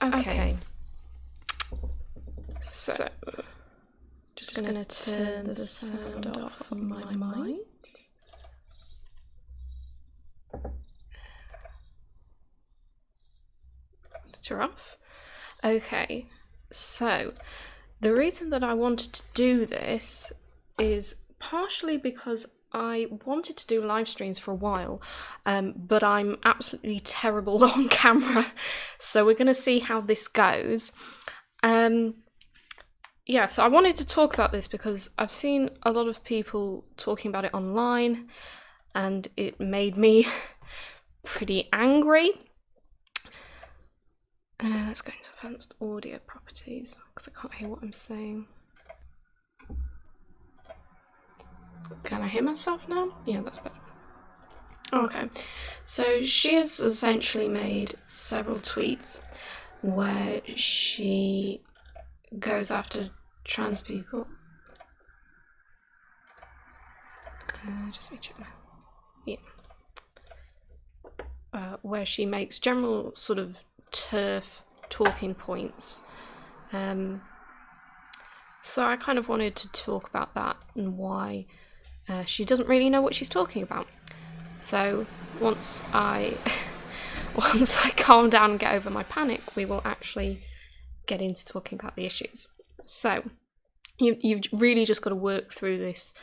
Okay. So, just going to turn the sound off on my mic. Monitor off. Okay, so the reason that I wanted to do this is partially because I wanted to do live streams for a while, but I'm absolutely terrible on camera, so we're going to see how this goes. Yeah, so I wanted to talk about this because I've seen a lot of people talking about it online, and it made me pretty angry. Let's go into advanced audio properties, because I can't hear what I'm saying. Can I hear myself now? Yeah, that's better. Okay, so she has essentially made several tweets where she goes after trans people. Just let me check now. Yeah. Where she makes general sort of turf talking points. So I kind of wanted to talk about that and why she doesn't really know what she's talking about. So once I calm down and get over my panic, we will actually get into talking about the issues. So you've really just got to work through this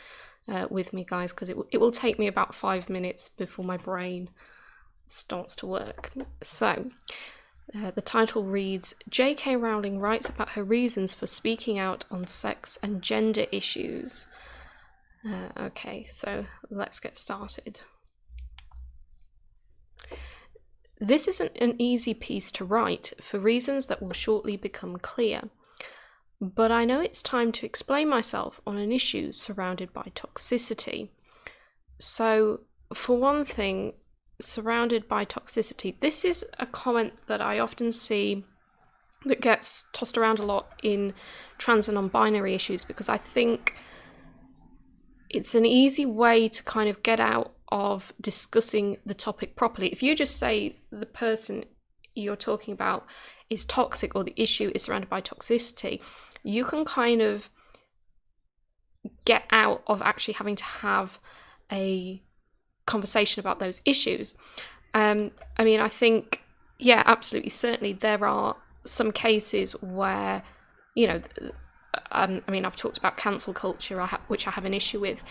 with me, guys, because it will take me about 5 minutes before my brain starts to work. So the title reads, J.K. Rowling writes about her reasons for speaking out on sex and gender issues. Okay, so let's get started. This isn't an easy piece to write for reasons that will shortly become clear, but I know it's time to explain myself on an issue surrounded by toxicity. So, for one thing, surrounded by toxicity, this is a comment that I often see that gets tossed around a lot in trans and non-binary issues, because I think it's an easy way to kind of get out of discussing the topic properly. If you just say the person you're talking about is toxic or the issue is surrounded by toxicity, you can kind of get out of actually having to have a conversation about those issues. I mean, I think, yeah, absolutely, certainly there are some cases where, you know, I mean, I've talked about cancel culture, which I have an issue with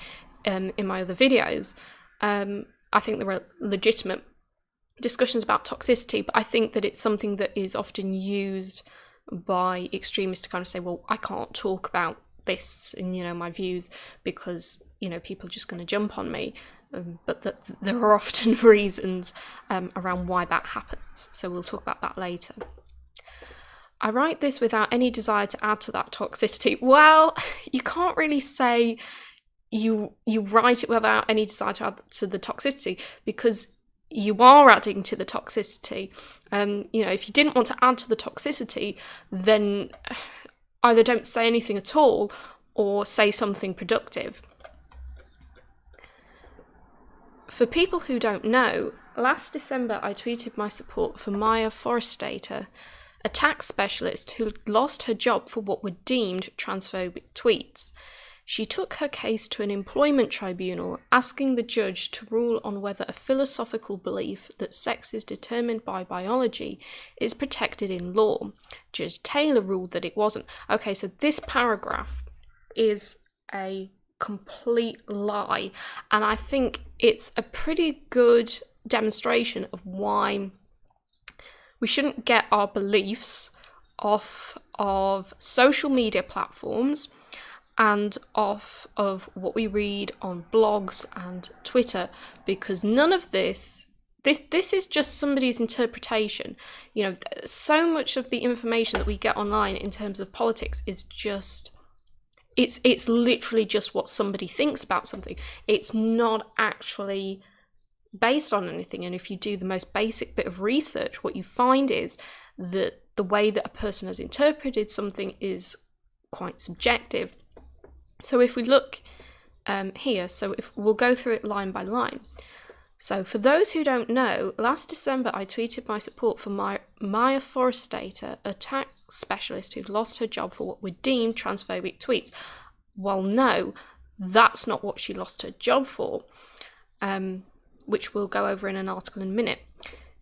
in my other videos. I think there are legitimate discussions about toxicity, but I think that it's something that is often used by extremists to kind of say, well, I can't talk about this and, you know, my views because, you know, people are just going to jump on me. But there are often reasons around why that happens. So we'll talk about that later. I write this without any desire to add to that toxicity. Well, you can't really say you write it without any desire to add to the toxicity, because you are adding to the toxicity. You know, if you didn't want to add to the toxicity, then either don't say anything at all or say something productive. For people who don't know, last December I tweeted my support for Maya Forrestater, a tax specialist who lost her job for what were deemed transphobic tweets. She took her case to an employment tribunal, asking the judge to rule on whether a philosophical belief that sex is determined by biology is protected in law. Judge Taylor ruled that it wasn't. Okay, so this paragraph is a complete lie, and I think it's a pretty good demonstration of why we shouldn't get our beliefs off of social media platforms and off of what we read on blogs and Twitter, because none of this is just somebody's interpretation. You know, so much of the information that we get online in terms of politics is just, it's literally just what somebody thinks about something. It's not actually based on anything. And if you do the most basic bit of research, what you find is that the way that a person has interpreted something is quite subjective. So if we look here, so if we'll go through it line by line. So for those who don't know, last December I tweeted my support for Maya Forstater, a tax specialist who'd lost her job for what were deemed transphobic tweets. Well, no, that's not what she lost her job for, which we'll go over in an article in a minute.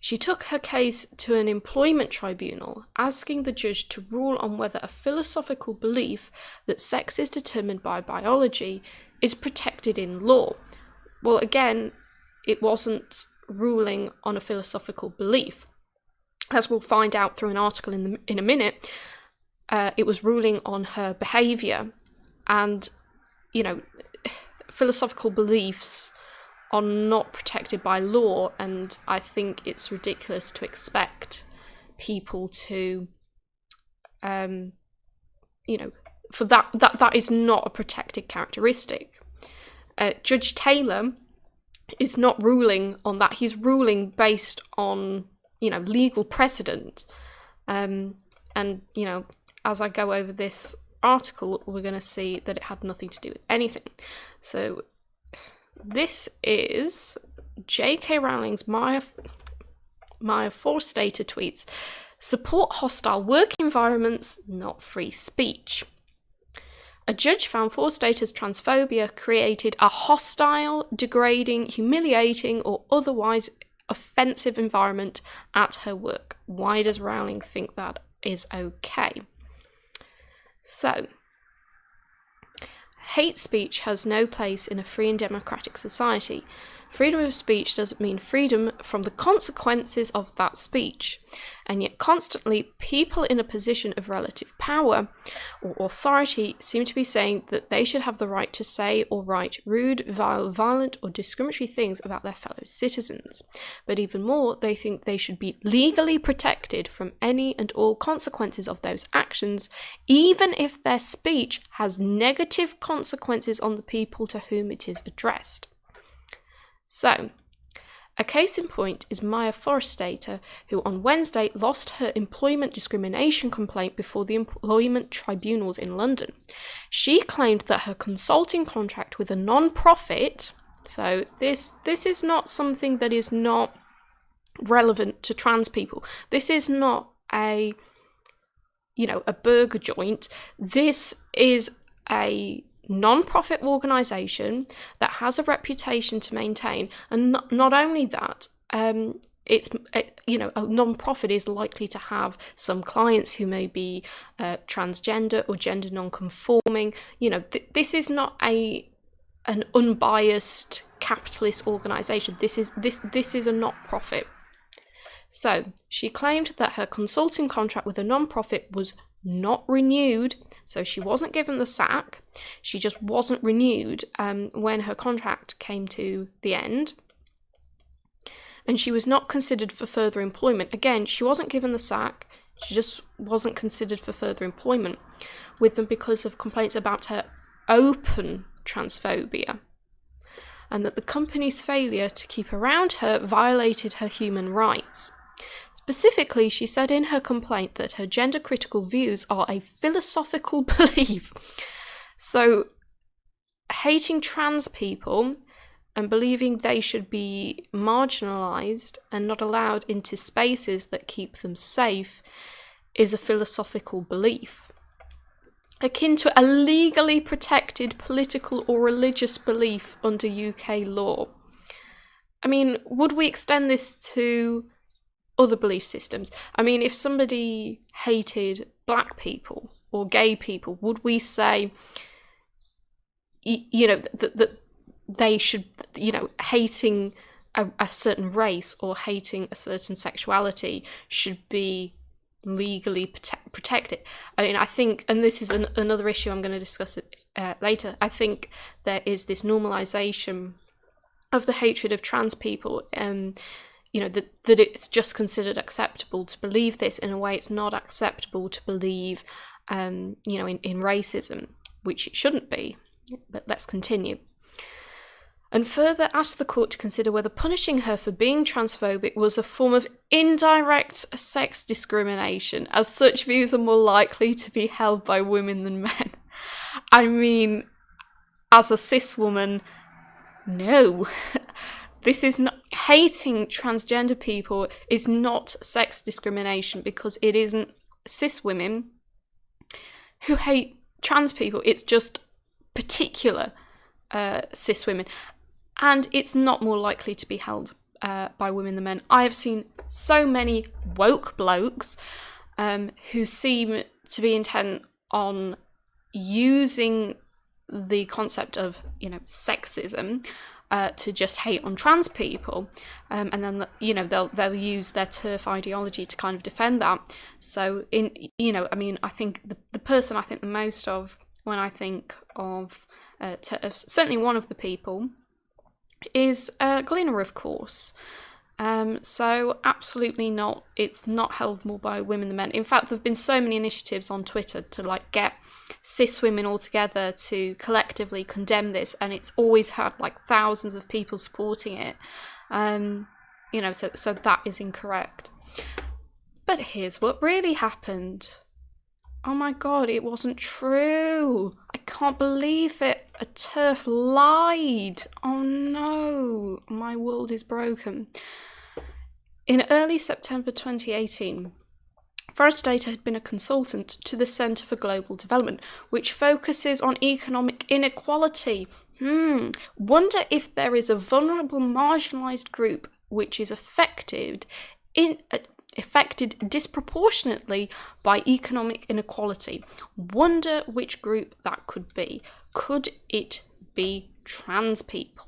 She took her case to an employment tribunal, asking the judge to rule on whether a philosophical belief that sex is determined by biology is protected in law. Well, again, it wasn't ruling on a philosophical belief. As we'll find out through an article in a minute, it was ruling on her behaviour. And, you know, philosophical beliefs are not protected by law, and I think it's ridiculous to expect people to, you know, for that is not a protected characteristic. Judge Taylor is not ruling on that. He's ruling based on, you know, legal precedent. And, you know, as I go over this article, we're going to see that it had nothing to do with anything. So this is J.K. Rowling's Maya Forstater tweets: support hostile work environments, not free speech. A judge found Forstater's transphobia created a hostile, degrading, humiliating, or otherwise offensive environment at her work. Why does Rowling think that is okay? So, hate speech has no place in a free and democratic society. Freedom of speech doesn't mean freedom from the consequences of that speech. And yet constantly, people in a position of relative power or authority seem to be saying that they should have the right to say or write rude, vile, violent, or discriminatory things about their fellow citizens. But even more, they think they should be legally protected from any and all consequences of those actions, even if their speech has negative consequences on the people to whom it is addressed. So, a case in point is Maya Forstater, who on Wednesday lost her employment discrimination complaint before the employment tribunals in London. She claimed that her consulting contract with a non-profit, so this is not something that is not relevant to trans people. This is not a, you know, a burger joint. This is a non-profit organisation that has a reputation to maintain, and not only that, you know, a non-profit is likely to have some clients who may be transgender or gender non-conforming. You know, this is not an unbiased capitalist organisation. This is a not-profit. So she claimed that her consulting contract with a non-profit was not renewed, so she wasn't given the sack. She just wasn't renewed when her contract came to the end, and she was not considered for further employment. Again, she wasn't given the sack, she just wasn't considered for further employment with them because of complaints about her open transphobia, and that the company's failure to keep around her violated her human rights. Specifically, she said in her complaint that her gender-critical views are a philosophical belief. So, hating trans people and believing they should be marginalised and not allowed into spaces that keep them safe is a philosophical belief, akin to a legally protected political or religious belief under UK law. I mean, would we extend this to other belief systems? I mean, if somebody hated black people or gay people, would we say, you know, that they should, you know, hating a certain race or hating a certain sexuality should be legally protected? I mean, I think, and this is another issue I'm going to discuss later, I think there is this normalization of the hatred of trans people, you know, that it's just considered acceptable to believe this in a way it's not acceptable to believe, you know, in racism, which it shouldn't be. But let's continue. And further asked the court to consider whether punishing her for being transphobic was a form of indirect sex discrimination, as such views are more likely to be held by women than men. I mean, as a cis woman, no. This is not, hating transgender people is not sex discrimination, because it isn't cis women who hate trans people. It's just particular cis women. And it's not more likely to be held by women than men. I have seen so many woke blokes who seem to be intent on using the concept of, sexism to just hate on trans people, and then they'll use their TERF ideology to kind of defend that. So I think the person I think the most of when I think of TERFs, certainly one of the people, is Gleaner, of course. So absolutely not. It's not held more by women than men. In fact, there've been so many initiatives on Twitter to get cis women all together to collectively condemn this, and it's always had thousands of people supporting it. So that is incorrect. But here's what really happened. Oh my god, it wasn't true. I can't believe it. A TERF lied. Oh no, my world is broken. In early September 2018, Forrest Data had been a consultant to the Centre for Global Development, which focuses on economic inequality. Wonder if there is a vulnerable, marginalised group which is affected disproportionately by economic inequality. Wonder which group that could be. Could it be trans people?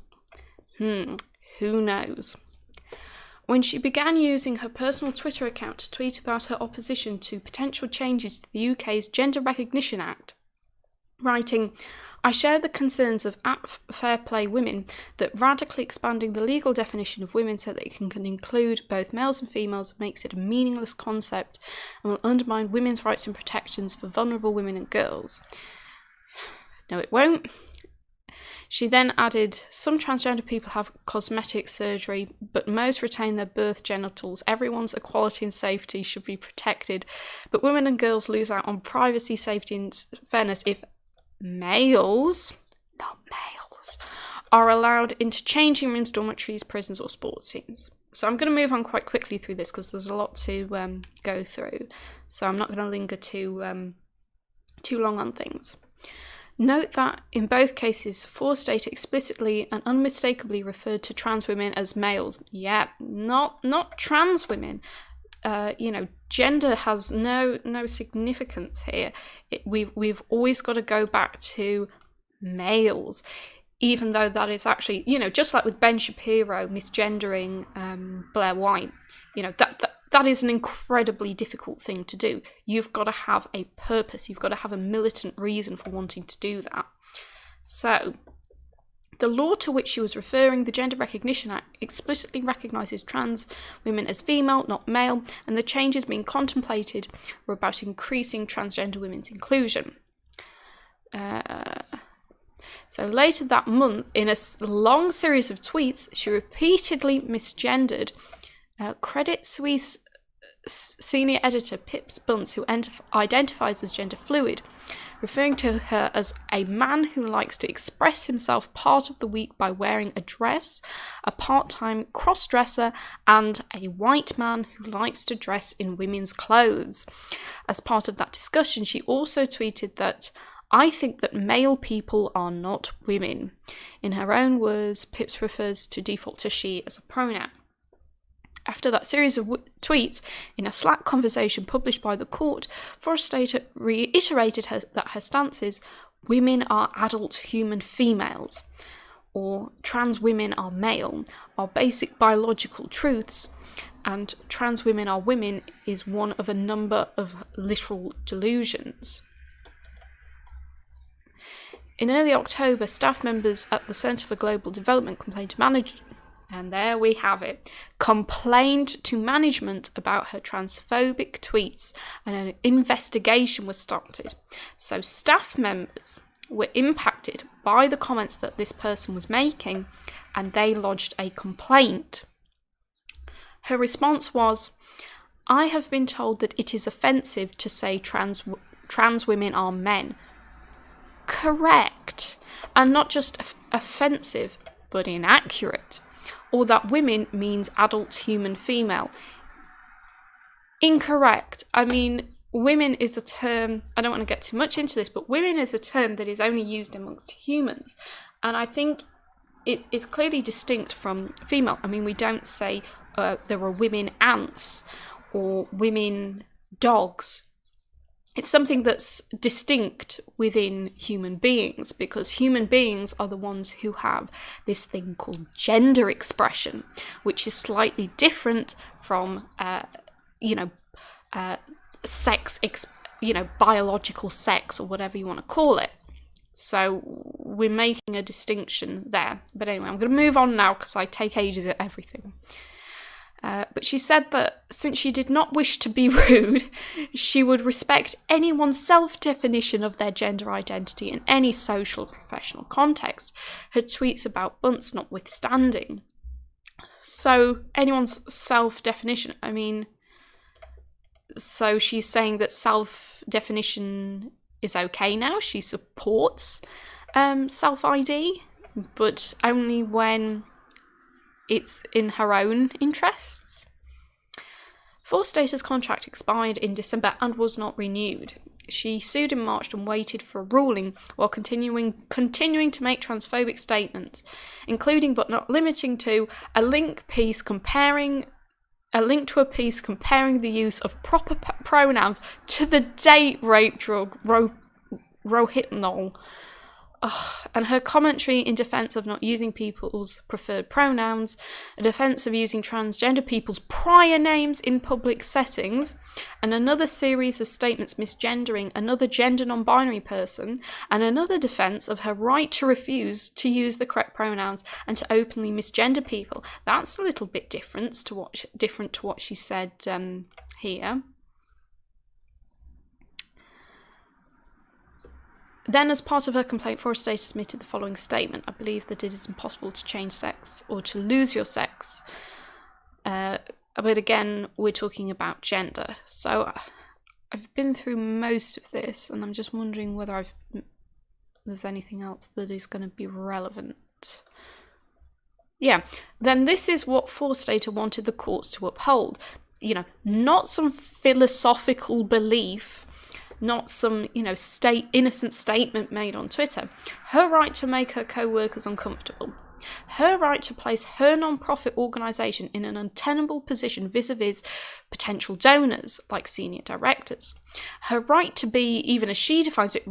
Who knows? When she began using her personal Twitter account to tweet about her opposition to potential changes to the UK's Gender Recognition Act, writing, "I share the concerns of Fair Play Women that radically expanding the legal definition of women so that it can include both males and females makes it a meaningless concept and will undermine women's rights and protections for vulnerable women and girls." No, it won't. She then added, "Some transgender people have cosmetic surgery, but most retain their birth genitals. Everyone's equality and safety should be protected, but women and girls lose out on privacy, safety and fairness if males, not males, are allowed into changing rooms, dormitories, prisons or sports teams." So I'm going to move on quite quickly through this because there's a lot to go through. So I'm not going to linger too long on things. Note that in both cases, Forrest Data explicitly and unmistakably referred to trans women as males. Yeah, not trans women. Gender has no significance here. We've always got to go back to males, even though that is actually, just like with Ben Shapiro misgendering Blair White, that is an incredibly difficult thing to do. You've got to have a purpose. You've got to have a militant reason for wanting to do that. So, the law to which she was referring, the Gender Recognition Act, explicitly recognises trans women as female, not male, and the changes being contemplated were about increasing transgender women's inclusion. So later that month, in a long series of tweets, she repeatedly misgendered Credit Suisse senior editor Pips Bunce, who identifies as gender fluid, referring to her as a man who likes to express himself part of the week by wearing a dress, a part-time cross-dresser, and a white man who likes to dress in women's clothes. As part of that discussion, she also tweeted that, "I think that male people are not women." In her own words, Pips refers to default to she as a pronoun. After that series of tweets, in a Slack conversation published by the court, Forrest Data reiterated that her stance is, "Women are adult human females," or "trans women are male," are basic biological truths, and "trans women are women" is one of a number of literal delusions. In early October, staff members at the Centre for Global Development complained to management, and there we have it, complained to management about her transphobic tweets, and an investigation was started. So staff members were impacted by the comments that this person was making, and they lodged a complaint. Her response was, "I have been told that it is offensive to say trans women are men." Correct. And not just offensive, but inaccurate. or that women means adult human female. Incorrect. I mean, women is a term, I don't want to get too much into this, but women is a term that is only used amongst humans. And I think it is clearly distinct from female. I mean, we don't say there are women ants or women dogs. It's something that's distinct within human beings, because human beings are the ones who have this thing called gender expression, which is slightly different from, sex, biological sex, or whatever you want to call it. So we're making a distinction there. But anyway, I'm going to move on now because I take ages at everything. But she said that since she did not wish to be rude, she would respect anyone's self-definition of their gender identity in any social or professional context, her tweets about bunts notwithstanding. So anyone's self-definition, I mean, so she's saying that self-definition is okay now. She supports self-ID, but only when it's in her own interests. Forstater's contract expired in December and was not renewed. She sued in March and waited for a ruling while continuing to make transphobic statements, including but not limiting to a link to a piece comparing the use of proper pronouns to the date rape drug Rohypnol. And her commentary in defence of not using people's preferred pronouns, a defence of using transgender people's prior names in public settings, and another series of statements misgendering another gender non-binary person, and another defence of her right to refuse to use the correct pronouns and to openly misgender people. That's a little bit different to what she said here. Then, as part of her complaint, Forstater submitted the following statement. I believe that it is impossible to change sex or to lose your sex. But again, we're talking about gender. So I've been through most of this, and I'm just wondering whether there's anything else that is going to be relevant. Yeah, then this is what Forstater wanted the courts to uphold. Not some philosophical belief, not some, innocent statement made on Twitter. Her right to make her co-workers uncomfortable. Her right to place her non-profit organisation in an untenable position vis-a-vis potential donors, like senior directors. Her right to be, even as she defines it,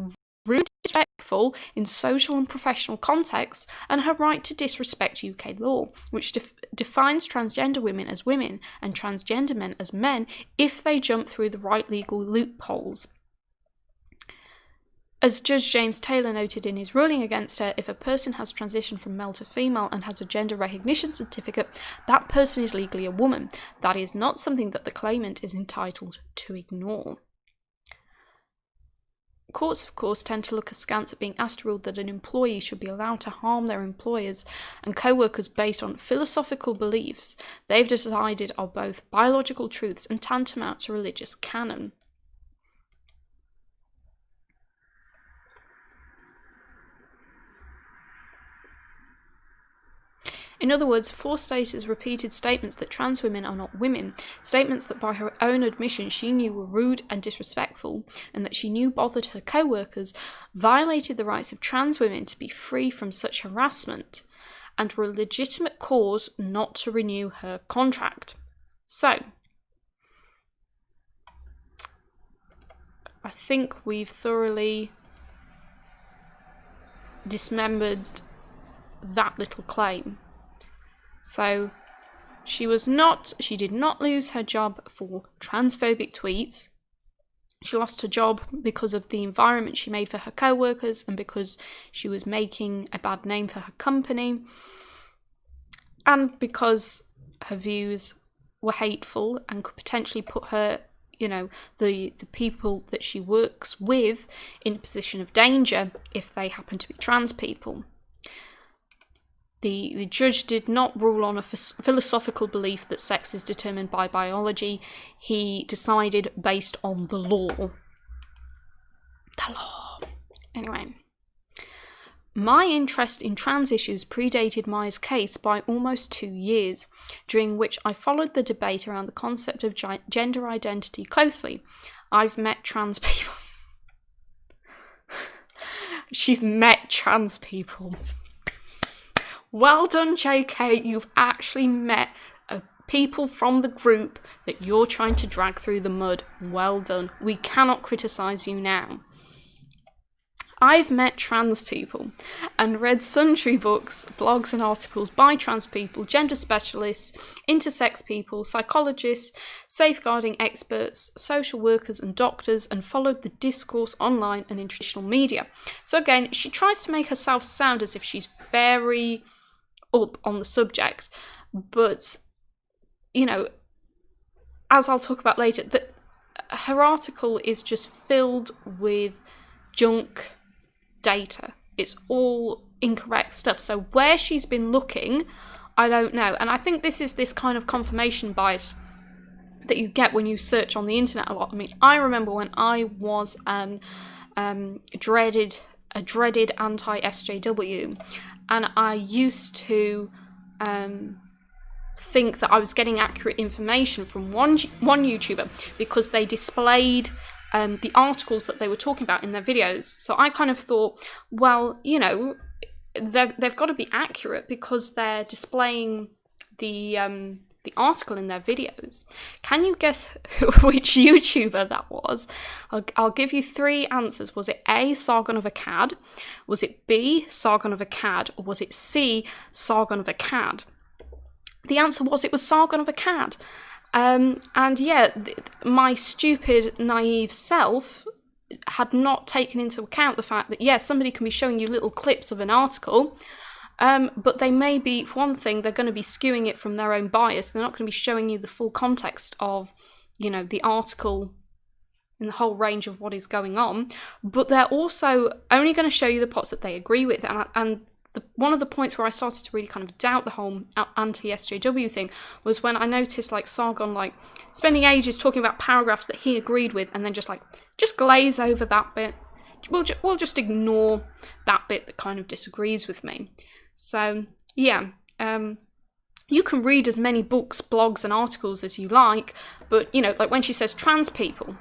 rude and disrespectful in social and professional contexts, and her right to disrespect UK law, which defines transgender women as women and transgender men as men if they jump through the right legal loopholes. As Judge James Taylor noted in his ruling against her, if a person has transitioned from male to female and has a gender recognition certificate, that person is legally a woman. That is not something that the claimant is entitled to ignore. Courts, of course, tend to look askance at being asked to rule that an employee should be allowed to harm their employers and co-workers based on philosophical beliefs they've decided are both biological truths and tantamount to religious canon. In other words, Forstater's repeated statements that trans women are not women, statements that by her own admission she knew were rude and disrespectful, and that she knew bothered her co-workers, violated the rights of trans women to be free from such harassment, and were a legitimate cause not to renew her contract. So, I think we've thoroughly dismembered that little claim. So she did not lose her job for transphobic tweets. She lost her job because of the environment she made for her co-workers and because she was making a bad name for her company, and because her views were hateful and could potentially put her, the people that she works with in a position of danger if they happen to be trans people. The judge did not rule on a philosophical belief that sex is determined by biology. He decided based on the law. The law. Anyway. My interest in trans issues predated Maya's case by almost 2 years, during which I followed the debate around the concept of gender identity closely. I've met trans people. She's met trans people. Well done, JK. You've actually met people from the group that you're trying to drag through the mud. Well done. We cannot criticise you now. I've met trans people and read sundry books, blogs and articles by trans people, gender specialists, intersex people, psychologists, safeguarding experts, social workers and doctors, and followed the discourse online and in traditional media. So again, she tries to make herself sound as if she's very up on the subject, but, you know, as I'll talk about later, her article is just filled with junk data. It's all incorrect stuff. So where she's been looking, I don't know. And I think this is this kind of confirmation bias that you get when you search on the internet a lot. I mean, I remember when I was a dreaded anti-SJW, and I used to think that I was getting accurate information from one YouTuber because they displayed the articles that they were talking about in their videos. So I kind of thought, well, you know, they've got to be accurate because they're displaying the article in their videos. Can you guess which YouTuber that was? I'll give you 3 answers. Was it A, Sargon of Akkad? Was it B, Sargon of Akkad? Or was it C, Sargon of Akkad? The answer was it was Sargon of Akkad. And yeah, my stupid, naive self had not taken into account the fact that, yes, somebody can be showing you little clips of an article, but they may be, for one thing, they're going to be skewing it from their own bias. They're not going to be showing you the full context of, you know, the article and the whole range of what is going on, but they're also only going to show you the parts that they agree with. And one of the points where I started to really kind of doubt the whole anti-SJW thing was when I noticed like Sargon like spending ages talking about paragraphs that he agreed with, and then just glaze over that bit. We'll just ignore that bit that kind of disagrees with me. So yeah, you can read as many books, blogs and articles as you like, but you know, like when she says trans people,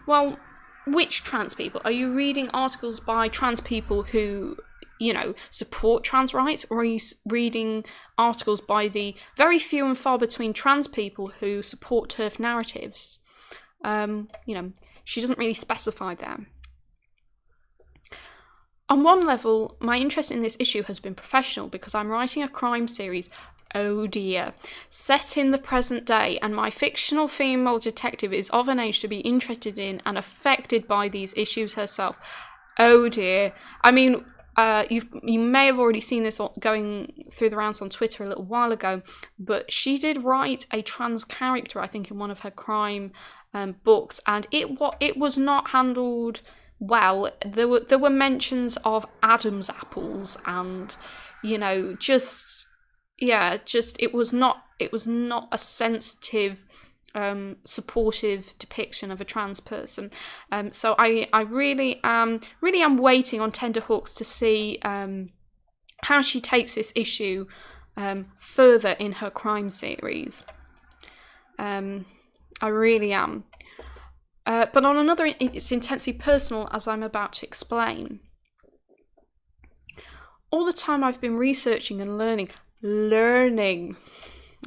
well, which trans people? Are you reading articles by trans people who, you know, support trans rights, or are you reading articles by the very few and far between trans people who support TERF narratives? You know, she doesn't really specify there. On one level, my interest in this issue has been professional because I'm writing a crime series, oh dear, set in the present day, and my fictional female detective is of an age to be interested in and affected by these issues herself. Oh dear. I mean, you may have already seen this going through the rounds on Twitter a little while ago, but she did write a trans character, I think, in one of her crime books, and it was not handled well. There were mentions of Adam's apples, and you know, it was not a sensitive, supportive depiction of a trans person. So I really am waiting on tenterhooks to see how she takes this issue further in her crime series. I really am. But on another, it's intensely personal, as I'm about to explain. All the time I've been researching and learning.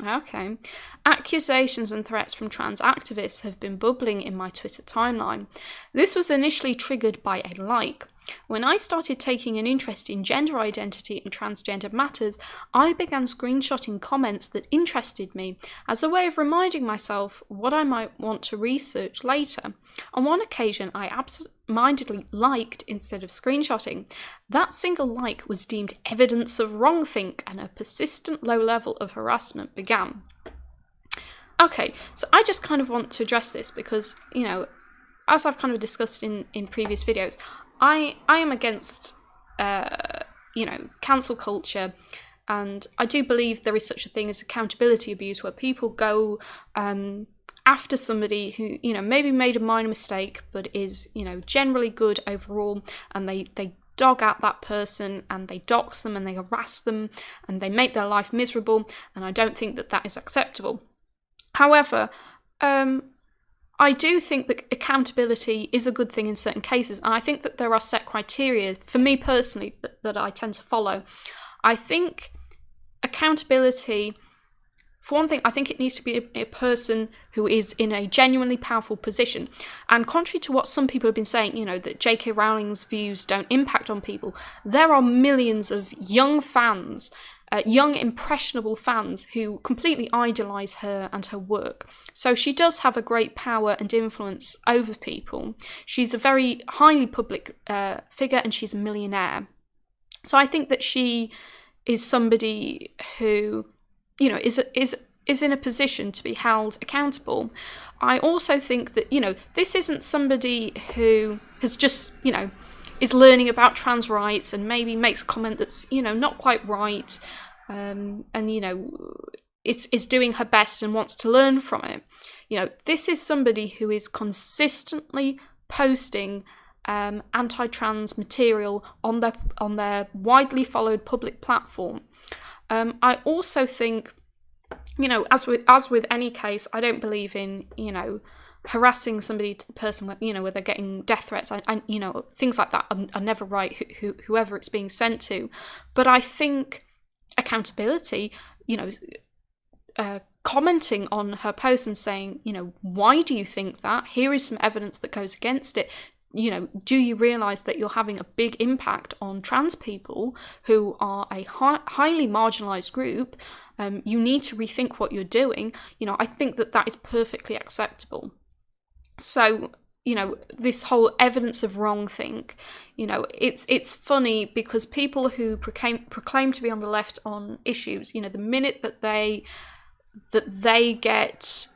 Okay. Accusations and threats from trans activists have been bubbling in my Twitter timeline. This was initially triggered by a like. When I started taking an interest in gender identity and transgender matters, I began screenshotting comments that interested me as a way of reminding myself what I might want to research later. On one occasion, I absent-mindedly liked instead of screenshotting. That single like was deemed evidence of wrongthink, and a persistent low level of harassment began. Okay, so I just kind of want to address this because, you know, as I've kind of discussed in previous videos, I am against, you know, cancel culture, and I do believe there is such a thing as accountability abuse, where people go after somebody who, you know, maybe made a minor mistake but is, you know, generally good overall, and they dog at that person and they dox them and they harass them and they make their life miserable, and I don't think that that is acceptable. However, I do think that accountability is a good thing in certain cases, and I think that there are set criteria, for me personally, that I tend to follow. I think accountability, for one thing, I think it needs to be a person who is in a genuinely powerful position. And contrary to what some people have been saying, you know, that J.K. Rowling's views don't impact on people, there are millions of young fans, young impressionable fans who completely idolise her and her work. So she does have a great power and influence over people. She's a very highly public figure, and she's a millionaire. So I think that she is somebody who, you know, is in a position to be held accountable. I also think that, you know, this isn't somebody who has just, you know, is learning about trans rights and maybe makes a comment that's, you know, not quite right, and, you know, is doing her best and wants to learn from it. You know, this is somebody who is consistently posting anti-trans material on their widely followed public platform. I also think, you know, as with any case, I don't believe in, you know, harassing somebody to the person where, you know, where they're getting death threats. And you know, things like that are never right, whoever it's being sent to. But I think accountability, you know, commenting on her post and saying, you know, why do you think that? Here is some evidence that goes against it. You know, do you realise that you're having a big impact on trans people who are a highly marginalised group? You need to rethink what you're doing. You know, I think that that is perfectly acceptable. So, you know, this whole evidence of wrong thing, you know, it's funny because people who proclaim to be on the left on issues, you know, the minute that they get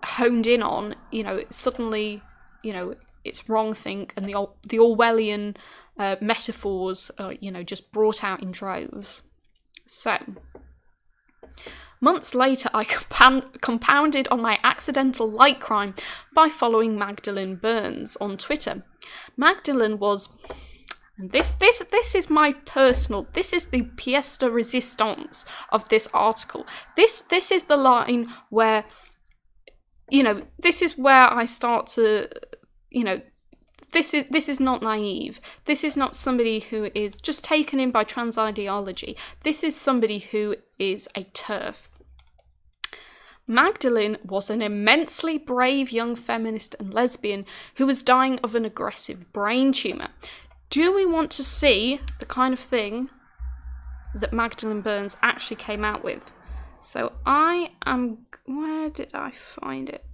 honed in on, you know, suddenly, you know, it's wrong think, and the Orwellian metaphors are, you know, just brought out in droves. So, months later, I compounded on my accidental like crime by following Magdalene Burns on Twitter. Magdalene was, and this is my personal, this is the pièce de résistance of this article. This is the line where, you know, this is where I start to, you know, this is not naive. This is not somebody who is just taken in by trans ideology. This is somebody who is a TERF. Magdalene was an immensely brave young feminist and lesbian who was dying of an aggressive brain tumour. Do we want to see the kind of thing that Magdalene Burns actually came out with? So where did I find it?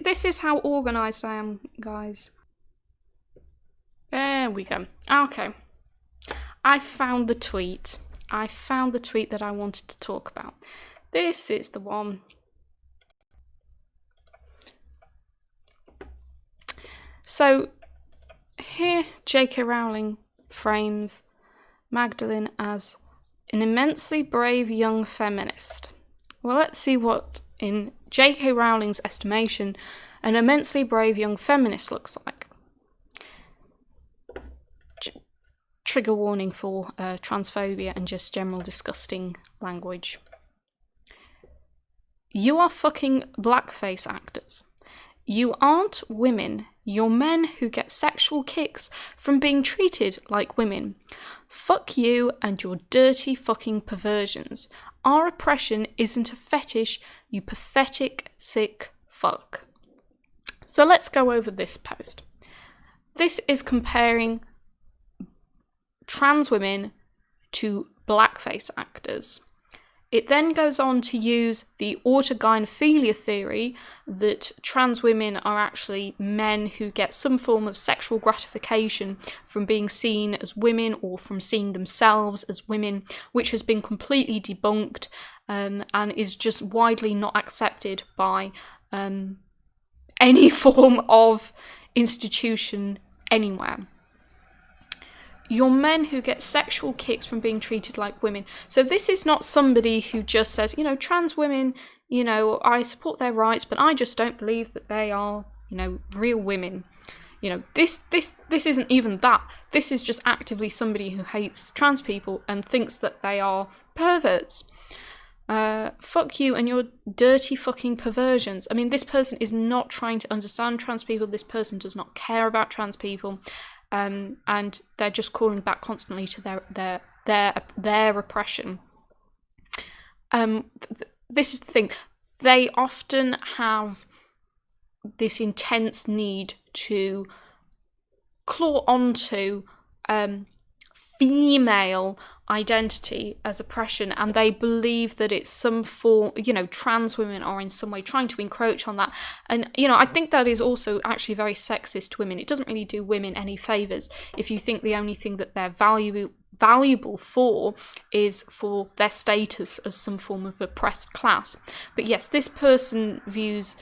This is how organised I am, guys. There we go. Okay. I found the tweet. I found the tweet that I wanted to talk about. This is the one. So here J.K. Rowling frames Magdalene as an immensely brave young feminist. Well, let's see what, in J.K. Rowling's estimation, an immensely brave young feminist looks like. Trigger warning for transphobia and just general disgusting language. You are fucking blackface actors. You aren't women. You're men who get sexual kicks from being treated like women. Fuck you and your dirty fucking perversions. Our oppression isn't a fetish, you pathetic, sick fuck. So let's go over this post. This is comparing trans women to blackface actors. It then goes on to use the autogynephilia theory that trans women are actually men who get some form of sexual gratification from being seen as women or from seeing themselves as women, which has been completely debunked and is just widely not accepted by any form of institution anywhere. You're men who get sexual kicks from being treated like women. So this is not somebody who just says, you know, trans women, you know, I support their rights, but I just don't believe that they are, you know, real women. You know, this isn't even that. This is just actively somebody who hates trans people and thinks that they are perverts. Fuck you and your dirty fucking perversions. I mean, this person is not trying to understand trans people. This person does not care about trans people, and they're just calling back constantly to their oppression. This is the thing. They often have this intense need to claw onto female identity as oppression, and they believe that it's some form, you know, trans women are in some way trying to encroach on that. And, you know, I think that is also actually very sexist to women. It doesn't really do women any favours if you think the only thing that they're valuable for is for their status as some form of oppressed class. But yes, this person views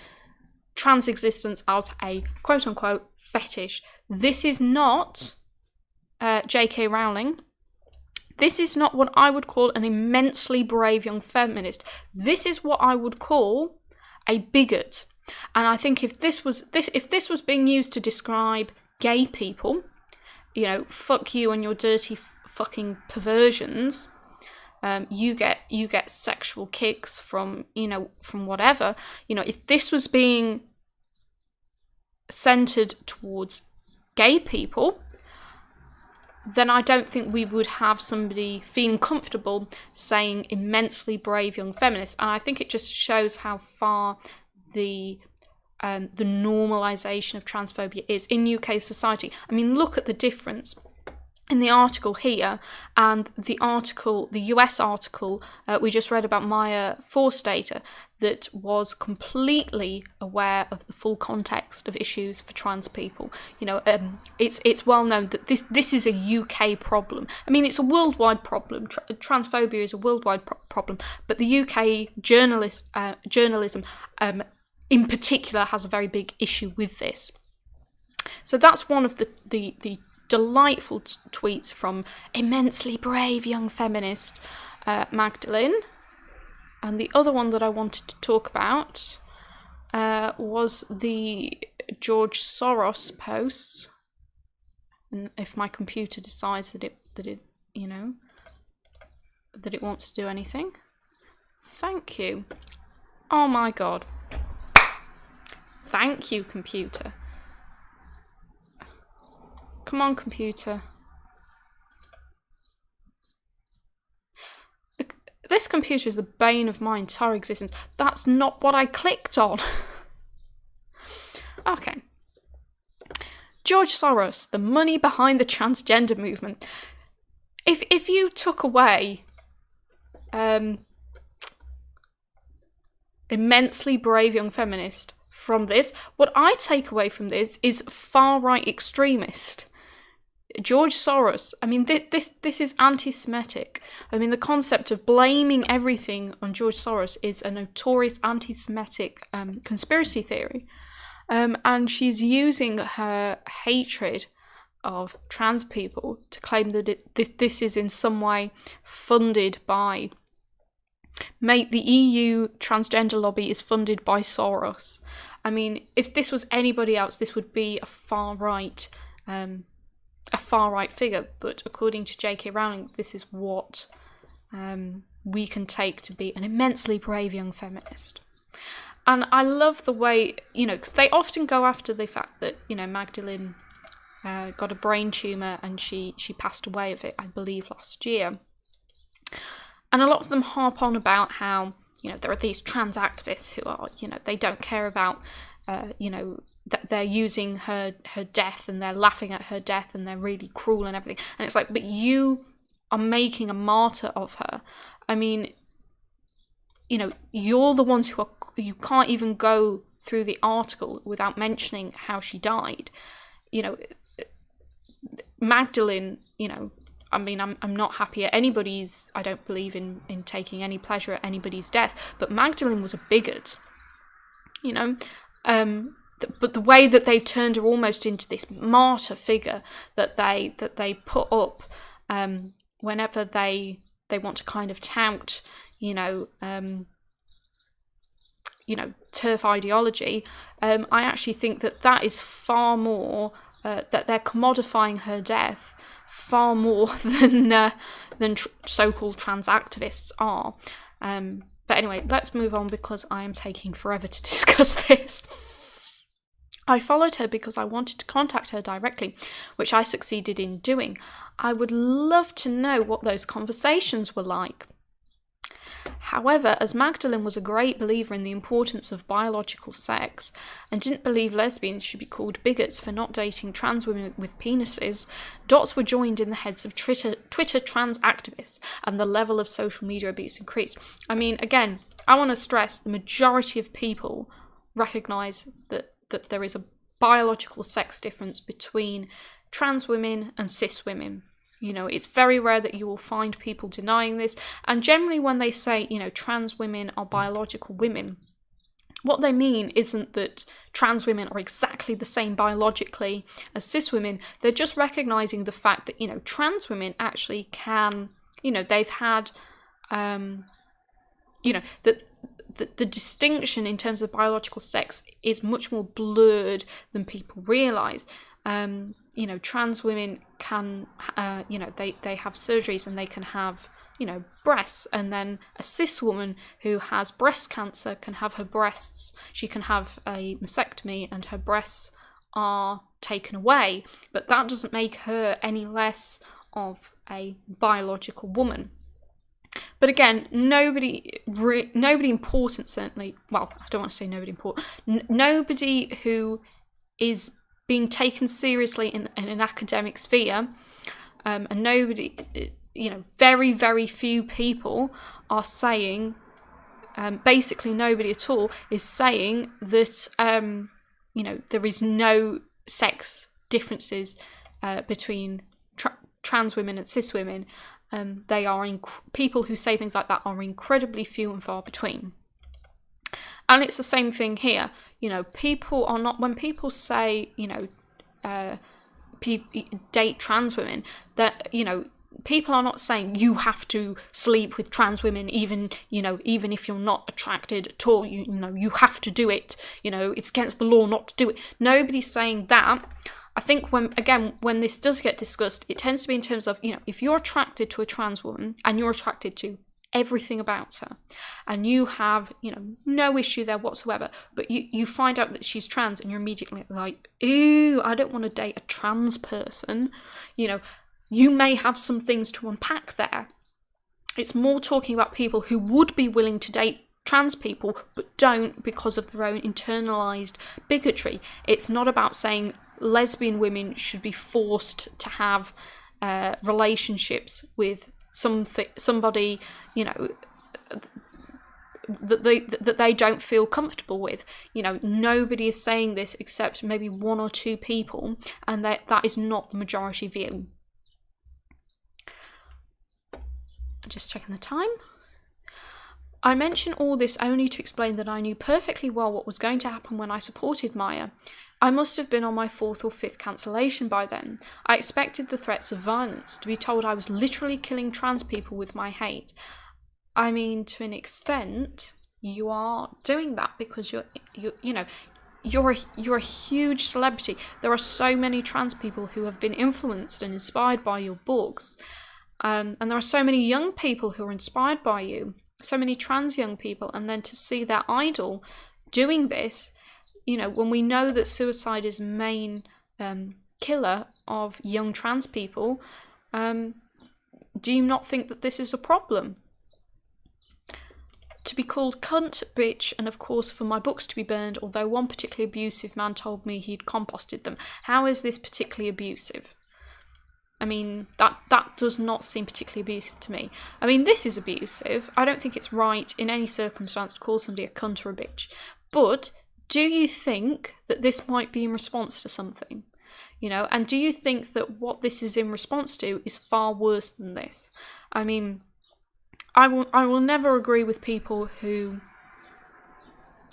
trans existence as a quote-unquote fetish. This is not J.K. Rowling. This is not what I would call an immensely brave young feminist. This is what I would call a bigot. And I think if this was being used to describe gay people, you know, fuck you and your dirty fucking perversions, you get sexual kicks from, you know, from whatever. You know, if this was being centered towards gay people, then I don't think we would have somebody feeling comfortable saying immensely brave young feminist. And I think it just shows how far the normalisation of transphobia is in UK society. I mean, look at the difference in the article here and the US article we just read about Maya Forstater, that was completely aware of the full context of issues for trans people. You know, it's well known that this is a UK problem. I mean, it's a worldwide problem. Transphobia is a worldwide problem, but the UK journalism in particular has a very big issue with this. So that's one of the delightful tweets from immensely brave young feminist Magdalene. And the other one that I wanted to talk about was the George Soros post. And if my computer decides that it you know, that it wants to do anything. Thank you. Oh my god. Thank you, computer. Come on, computer. This computer is the bane of my entire existence. That's not what I clicked on. Okay. George Soros, the money behind the transgender movement. If you took away immensely brave young feminist from this, what I take away from this is far-right extremist. George Soros, I mean, this is anti-Semitic. I mean, the concept of blaming everything on George Soros is a notorious anti-Semitic conspiracy theory. And she's using her hatred of trans people to claim that this is in some way funded by... Mate, the EU transgender lobby is funded by Soros. I mean, if this was anybody else, this would be a far-right figure, but according to J.K. Rowling, this is what we can take to be an immensely brave young feminist. And I love the way, you know, because they often go after the fact that, you know, Magdalene got a brain tumour and she passed away of it, I believe, last year. And a lot of them harp on about how, you know, there are these trans activists who are, you know, they don't care about, you know, that they're using her death and they're laughing at her death and they're really cruel and everything. And it's like, but you are making a martyr of her. I mean, you know, you're the ones who are, you can't even go through the article without mentioning how she died. You know, Magdalene, you know, I mean, I'm not happy at anybody's, I don't believe in taking any pleasure at anybody's death, but Magdalene was a bigot, you know, but the way that they've turned her almost into this martyr figure that they put up whenever they want to kind of tout, you know, TERF ideology, I actually think that is far more that they're commodifying her death far more than so-called trans activists are. But anyway, let's move on because I am taking forever to discuss this. I followed her because I wanted to contact her directly, which I succeeded in doing. I would love to know what those conversations were like. However, as Magdalene was a great believer in the importance of biological sex and didn't believe lesbians should be called bigots for not dating trans women with penises, dots were joined in the heads of Twitter trans activists, and the level of social media abuse increased. I mean, again, I want to stress the majority of people recognise that there is a biological sex difference between trans women and cis women. You know, it's very rare that you will find people denying this. And generally when they say, you know, trans women are biological women, what they mean isn't that trans women are exactly the same biologically as cis women. They're just recognising the fact that, you know, trans women actually can, you know, they've had, you know, that the distinction in terms of biological sex is much more blurred than people realise. You know, trans women can, you know, they have surgeries and they can have, you know, breasts. And then a cis woman who has breast cancer can have her breasts, she can have a mastectomy and her breasts are taken away. But that doesn't make her any less of a biological woman. But again, nobody important, certainly, well, I don't want to say nobody important, nobody who is being taken seriously in an academic sphere, and nobody, you know, very, very few people are saying, basically nobody at all is saying that, you know, there is no sex differences between trans women and cis women. They are people who say things like that are incredibly few and far between. And it's the same thing here. You know, people are not, when people say, you know, date trans women, that, you know, people are not saying you have to sleep with trans women, even, you know, even if you're not attracted at all, you know, you have to do it. You know, it's against the law not to do it. Nobody's saying that. I think when this does get discussed, it tends to be in terms of, you know, if you're attracted to a trans woman and you're attracted to everything about her and you have, you know, no issue there whatsoever, but you find out that she's trans and you're immediately like, ew, I don't want to date a trans person, you know, you may have some things to unpack there. It's more talking about people who would be willing to date trans people but don't because of their own internalized bigotry. It's not about saying lesbian women should be forced to have relationships with somebody, you know, that they don't feel comfortable with. You know, nobody is saying this except maybe one or two people, and that is not the majority view. Just checking the time. I mention all this only to explain that I knew perfectly well what was going to happen when I supported Maya. I must have been on my 4th or 5th cancellation by then. I expected the threats of violence, to be told I was literally killing trans people with my hate. I mean, to an extent, you are doing that because you're a huge celebrity. There are so many trans people who have been influenced and inspired by your books, and there are so many young people who are inspired by you. So many trans young people, and then to see their idol doing this, you know, when we know that suicide is the main killer of young trans people, do you not think that this is a problem? To be called cunt, bitch, and of course for my books to be burned, although one particularly abusive man told me he'd composted them. How is this particularly abusive? I mean, that does not seem particularly abusive to me. I mean, this is abusive. I don't think it's right in any circumstance to call somebody a cunt or a bitch. But do you think that this might be in response to something? You know, and do you think that what this is in response to is far worse than this? I mean, I will never agree with people who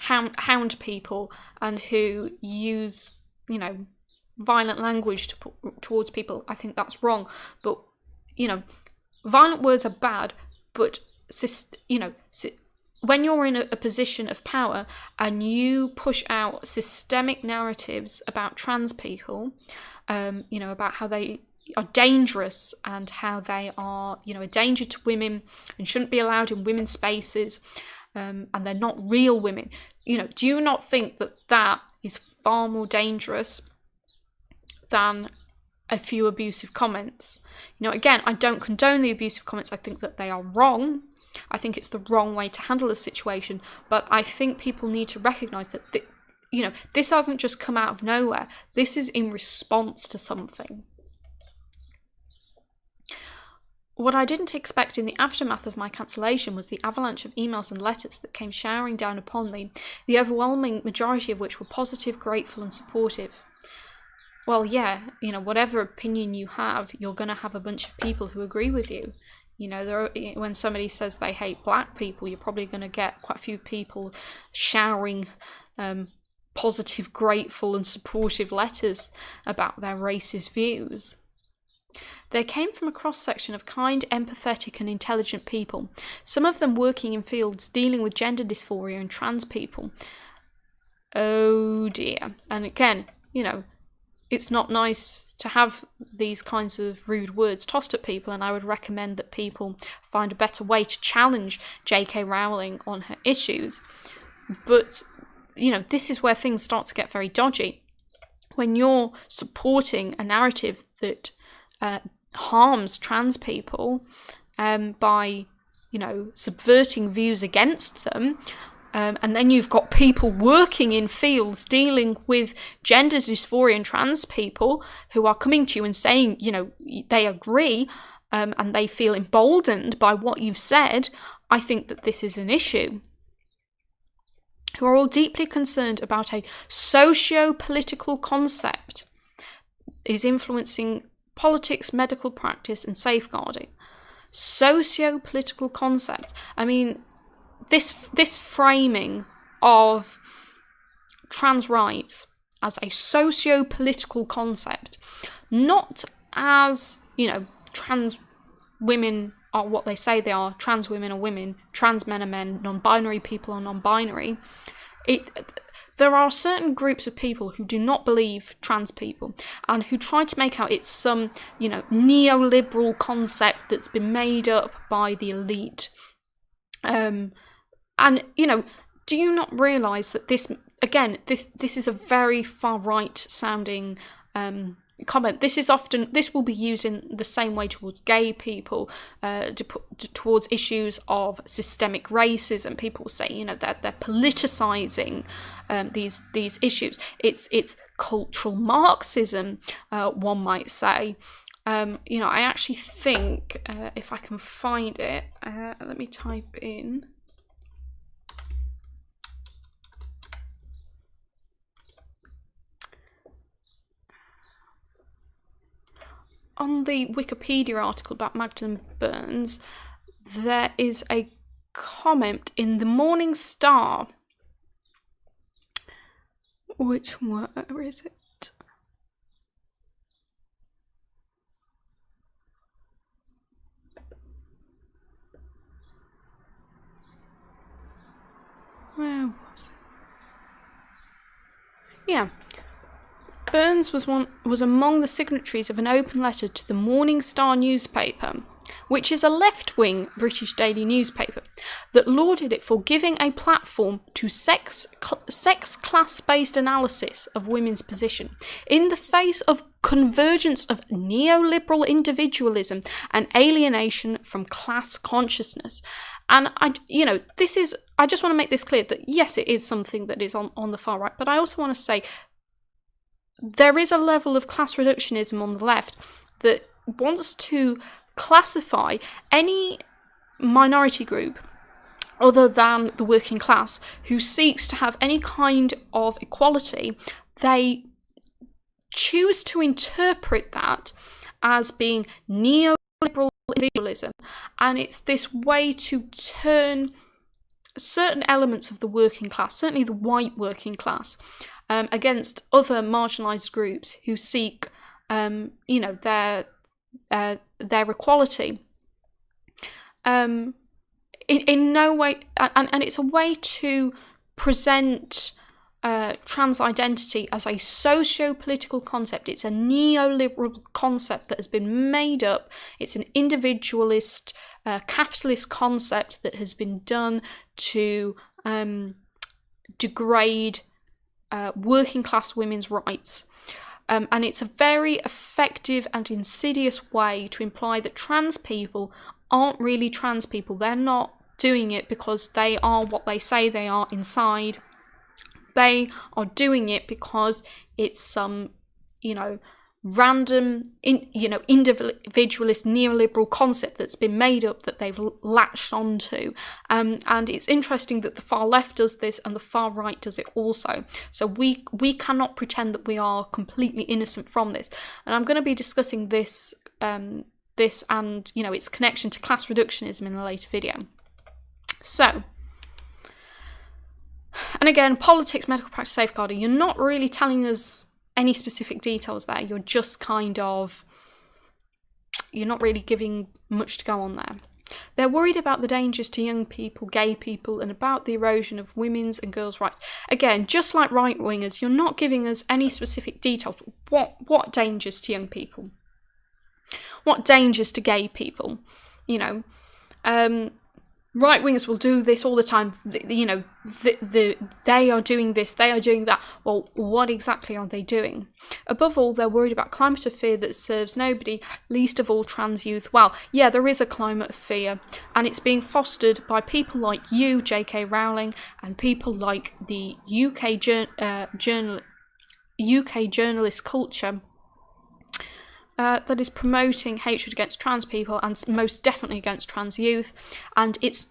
hound people and who use, you know, violent language towards people. I think that's wrong. But, you know, violent words are bad, but, you know, when you're in a position of power and you push out systemic narratives about trans people, you know, about how they are dangerous and how they are, you know, a danger to women and shouldn't be allowed in women's spaces, and they're not real women, you know, do you not think that that is far more dangerous than a few abusive comments? You know, again, I don't condone the abusive comments. I think that they are wrong. I think it's the wrong way to handle the situation, but I think people need to recognise that, you know, this hasn't just come out of nowhere. This is in response to something. What I didn't expect in the aftermath of my cancellation was the avalanche of emails and letters that came showering down upon me, the overwhelming majority of which were positive, grateful and supportive. Well, yeah, you know, whatever opinion you have, you're going to have a bunch of people who agree with you. You know, when somebody says they hate black people, you're probably going to get quite a few people showering positive, grateful and supportive letters about their racist views. They came from a cross-section of kind, empathetic and intelligent people, some of them working in fields dealing with gender dysphoria and trans people. Oh dear. And again, you know, it's not nice to have these kinds of rude words tossed at people, and I would recommend that people find a better way to challenge J.K. Rowling on her issues. But, you know, this is where things start to get very dodgy. When you're supporting a narrative that harms trans people by, you know, subverting views against them, and then you've got people working in fields dealing with gender dysphoria and trans people who are coming to you and saying, you know, they agree and they feel emboldened by what you've said, I think that this is an issue. Who are all deeply concerned about a socio-political concept is influencing politics, medical practice and safeguarding. Socio-political concept. I mean, this framing of trans rights as a socio-political concept, not as, you know, trans women are what they say they are, trans women are women, trans men are men, non-binary people are non-binary. There are certain groups of people who do not believe trans people and who try to make out it's some, you know, neoliberal concept that's been made up by the elite. And, you know, do you not realise that this, again, this is a very far-right sounding comment. This will be used in the same way towards gay people, towards issues of systemic racism. People will say, you know, that they're politicising these issues. It's cultural Marxism, one might say. You know, I actually think, if I can find it, let me type in. On the Wikipedia article about Magdalene Burns, there is a comment in the Morning Star. Where is it? Where was it? Yeah. Burns was among the signatories of an open letter to the Morning Star newspaper, which is a left-wing British daily newspaper, that lauded it for giving a platform to sex class-based analysis of women's position in the face of convergence of neoliberal individualism and alienation from class consciousness. And I just want to make this clear that yes, it is something that is on the far right, but I also want to say there is a level of class reductionism on the left that wants to classify any minority group other than the working class who seeks to have any kind of equality. They choose to interpret that as being neoliberal individualism, and it's this way to turn certain elements of the working class, certainly the white working class, against other marginalised groups who seek, their equality. in no way, and it's a way to present trans identity as a socio-political concept. It's a neoliberal concept that has been made up. It's an individualist, capitalist concept that has been done to degrade working class women's rights. And it's a very effective and insidious way to imply that trans people aren't really trans people. They're not doing it because they are what they say they are inside. They are doing it because it's some, random, individualist neoliberal concept that's been made up that they've latched onto. And it's interesting that the far left does this and the far right does it also. So we cannot pretend that we are completely innocent from this. And I'm going to be discussing this and its connection to class reductionism in a later video. So, and again, politics, medical practice, safeguarding, you're not really telling us any specific details there. You're just you're not really giving much to go on there. They're worried about the dangers to young people, gay people, and about the erosion of women's and girls' rights. Again, just like right-wingers, you're not giving us any specific details. What dangers to young people? What dangers to gay people? Right-wingers will do this all the time. They are doing this, they are doing that. Well, what exactly are they doing? Above all, they're worried about climate of fear that serves nobody, least of all trans youth. Well, yeah, there is a climate of fear, and it's being fostered by people like you, J.K. Rowling, and people like the UK journalist culture that is promoting hatred against trans people and most definitely against trans youth, and it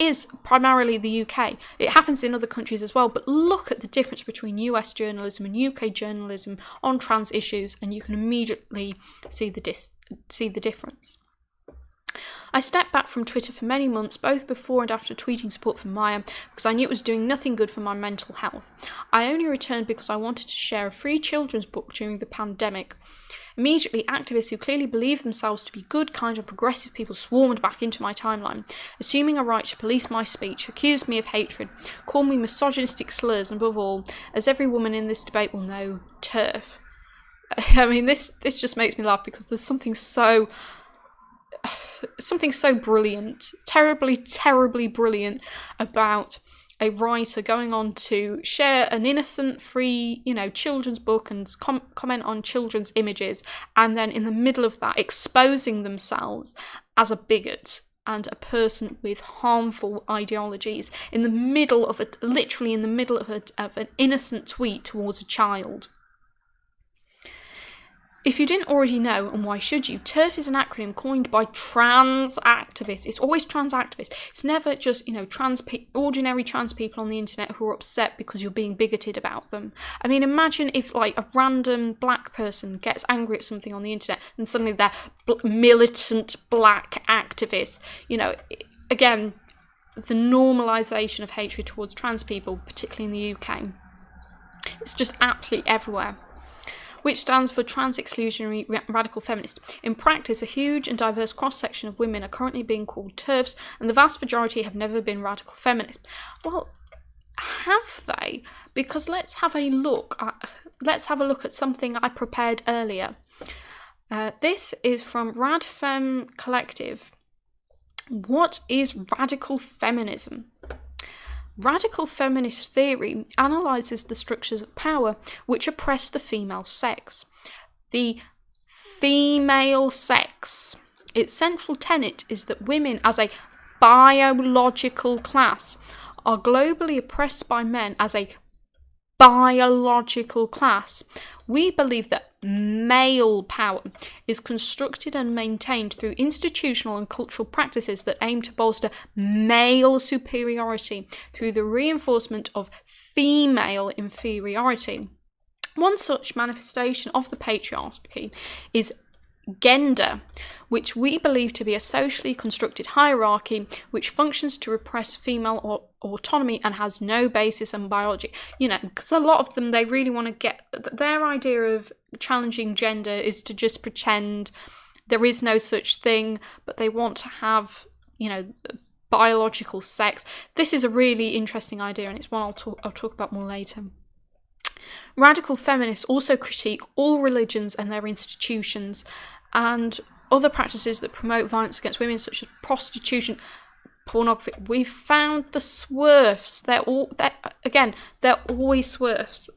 is primarily the UK. It happens in other countries as well, but look at the difference between US journalism and UK journalism on trans issues, and you can immediately see the difference. I stepped back from Twitter for many months, both before and after tweeting support for Maya, because I knew it was doing nothing good for my mental health. I only returned because I wanted to share a free children's book during the pandemic. Immediately, activists who clearly believe themselves to be good, kind and progressive people swarmed back into my timeline, assuming a right to police my speech, accused me of hatred, called me misogynistic slurs, and above all, as every woman in this debate will know, TERF. I mean, this just makes me laugh because there's something so brilliant, terribly brilliant about a writer going on to share an innocent, free, children's book and comment on children's images, and then in the middle of that exposing themselves as a bigot and a person with harmful ideologies literally in the middle of an innocent tweet towards a child. If you didn't already know, and why should you, TERF is an acronym coined by trans activists. It's always trans activists. It's never just, ordinary trans people on the internet who are upset because you're being bigoted about them. I mean, imagine if, a random black person gets angry at something on the internet and suddenly they're militant black activists. Again, the normalisation of hatred towards trans people, particularly in the UK. It's just absolutely everywhere. Which stands for trans-exclusionary radical feminist. In practice, a huge and diverse cross-section of women are currently being called TERFs, and the vast majority have never been radical feminists. Well, have they? Because let's have a look at something I prepared earlier. This is from RadFem Collective. What is radical feminism? Radical feminist theory analyses the structures of power which oppress the female sex. The female sex. Its central tenet is that women as a biological class are globally oppressed by men as a biological class. We believe that male power is constructed and maintained through institutional and cultural practices that aim to bolster male superiority through the reinforcement of female inferiority. One such manifestation of the patriarchy is gender, which we believe to be a socially constructed hierarchy which functions to repress female autonomy and has no basis in biology. Because a lot of them, they really want to get their idea of challenging gender is to just pretend there is no such thing, but they want to have biological sex. This is a really interesting idea, and it's one I'll talk about more later. Radical feminists also critique all religions and their institutions and other practices that promote violence against women, such as prostitution, pornography. We've found the swerves. They're always swerves.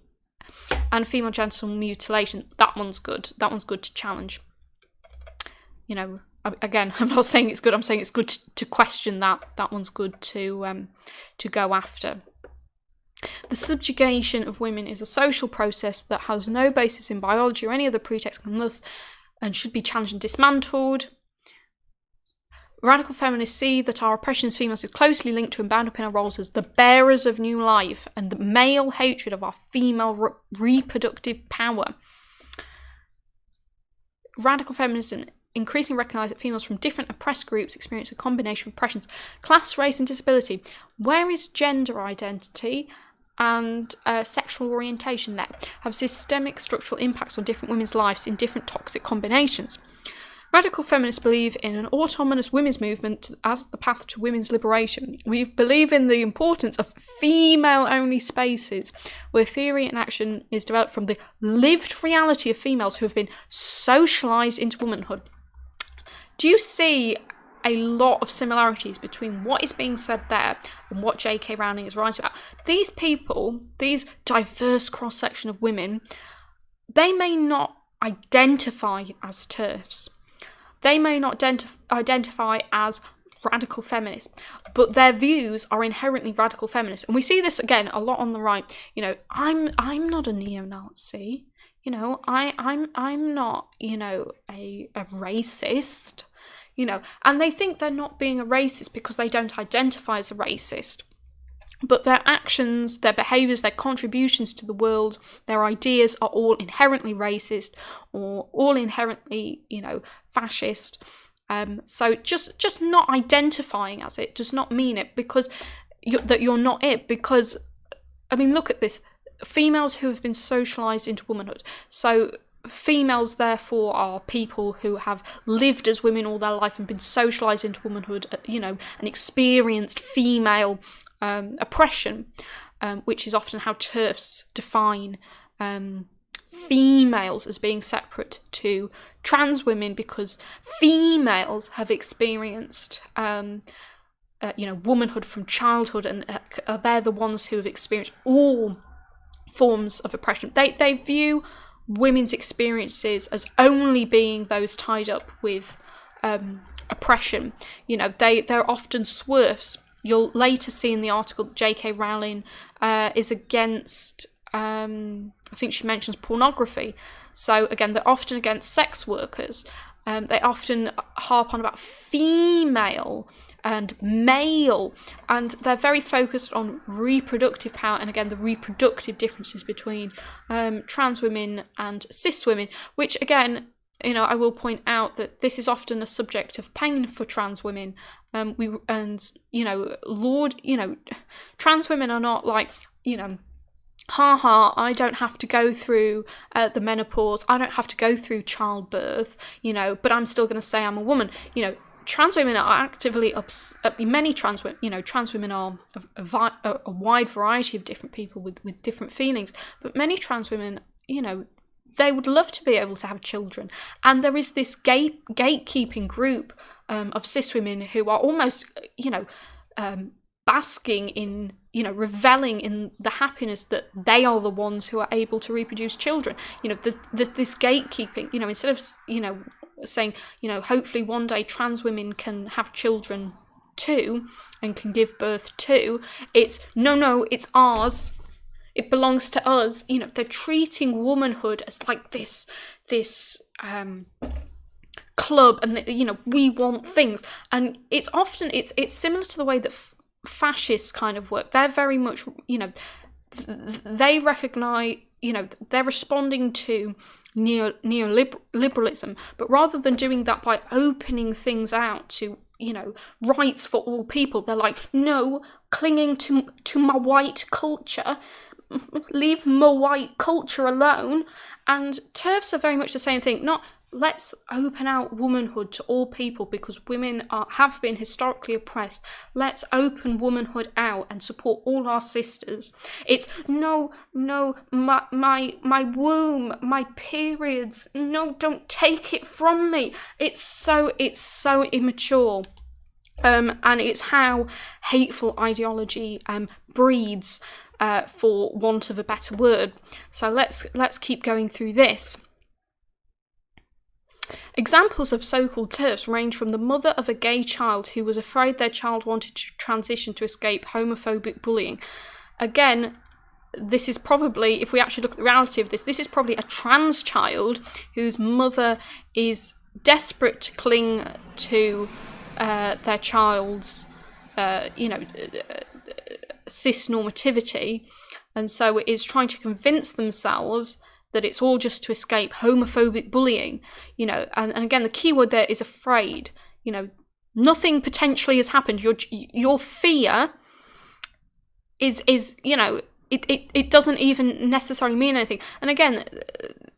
And female genital mutilation. That one's good. That one's good to challenge. You know, again, I'm not saying it's good. I'm saying it's good to question that. That one's good to go after. The subjugation of women is a social process that has no basis in biology or any other pretext and should be challenged and dismantled. Radical feminists see that our oppression as females is closely linked to and bound up in our roles as the bearers of new life and the male hatred of our female reproductive power. Radical feminism increasingly recognise that females from different oppressed groups experience a combination of oppressions: class, race and disability. Where is gender identity and sexual orientation there? Have systemic structural impacts on different women's lives in different toxic combinations. Radical feminists believe in an autonomous women's movement as the path to women's liberation. We believe in the importance of female-only spaces, where theory and action is developed from the lived reality of females who have been socialised into womanhood. Do you see a lot of similarities between what is being said there and what J.K. Rowling is writing about? These people, these diverse cross-section of women, they may not identify as TERFs. They may not identify as radical feminists, but their views are inherently radical feminists. And we see this again a lot on the right. You know, I'm not a neo-Nazi. You know, I'm not, you know, a racist. You know, and they think they're not being a racist because they don't identify as a racist. But their actions, their behaviours, their contributions to the world, their ideas are all inherently racist or all inherently, you know, fascist. So just not identifying as it does not mean it because that you're not it. Because, I mean, look at this. Females who have been socialised into womanhood. So females, therefore, are people who have lived as women all their life and been socialised into womanhood, you know, and experienced female oppression, which is often how TERFs define females as being separate to trans women, because females have experienced you know, womanhood from childhood, and they're the ones who have experienced all forms of oppression. They view women's experiences as only being those tied up with oppression. You know, they're often swerves. You'll later see in the article that J.K. Rowling is against, I think she mentions pornography. So again, they're often against sex workers. They often harp on about female and male, and they're very focused on reproductive power, and again the reproductive differences between trans women and cis women, which again, you know, I will point out that this is often a subject of pain for trans women. You know, trans women are not like, you know, I don't have to go through the menopause, I don't have to go through childbirth, you know, but I'm still going to say I'm a woman. You know, trans women are actively many trans women, you know, trans women are a wide variety of different people with different feelings, but many trans women, you know, they would love to be able to have children. And there is this gatekeeping group of cis women who are almost, you know, basking in, you know, reveling in the happiness that they are the ones who are able to reproduce children. You know, there's this gatekeeping, you know, instead of, you know, saying, you know, hopefully one day trans women can have children too and can give birth too, it's no, it's ours. It belongs to us. You know, they're treating womanhood as like this club, and you know, we want things, and it's often it's similar to the way that fascists kind of work. They're very much, you know, they recognise, you know, they're responding to neoliberalism, but rather than doing that by opening things out to, you know, rights for all people, they're like, no, clinging to my white culture. Leave my white culture alone. And TERFs are very much the same thing. Not let's open out womanhood to all people, because women have been historically oppressed. Let's open womanhood out and support all our sisters. It's no, my womb, my periods, no, don't take it from me. It's so immature. And it's how hateful ideology breeds, for want of a better word. So let's keep going through this. Examples of so-called TERFs range from the mother of a gay child who was afraid their child wanted to transition to escape homophobic bullying. Again, this is probably, if we actually look at the reality of this, this is probably a trans child whose mother is desperate to cling to their child's, cis normativity, and so is trying to convince themselves that it's all just to escape homophobic bullying, and again, the key word there is afraid. Nothing potentially has happened. Your fear is it doesn't even necessarily mean anything. And again,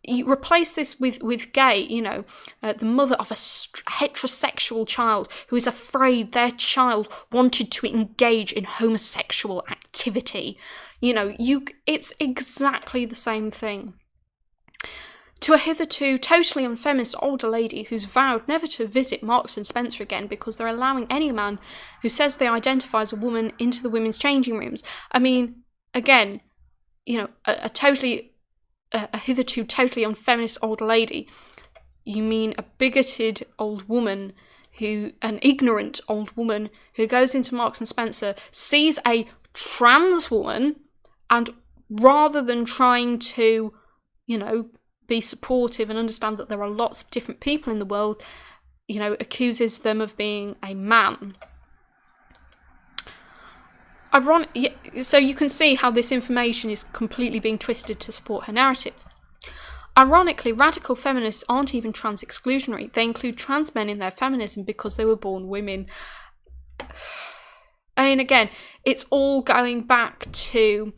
you replace this with gay, the mother of a heterosexual child who is afraid their child wanted to engage in homosexual activity. It's exactly the same thing. To a hitherto totally unfeminist older lady who's vowed never to visit Marks and Spencer again because they're allowing any man who says they identify as a woman into the women's changing rooms. I mean, again, a hitherto totally unfeminist older lady. You mean a bigoted old woman an ignorant old woman who goes into Marks and Spencer, sees a trans woman, and rather than trying to, be supportive and understand that there are lots of different people in the world, accuses them of being a man. So you can see how this information is completely being twisted to support her narrative. Ironically, radical feminists aren't even trans exclusionary. They include trans men in their feminism because they were born women. I mean, again, it's all going back to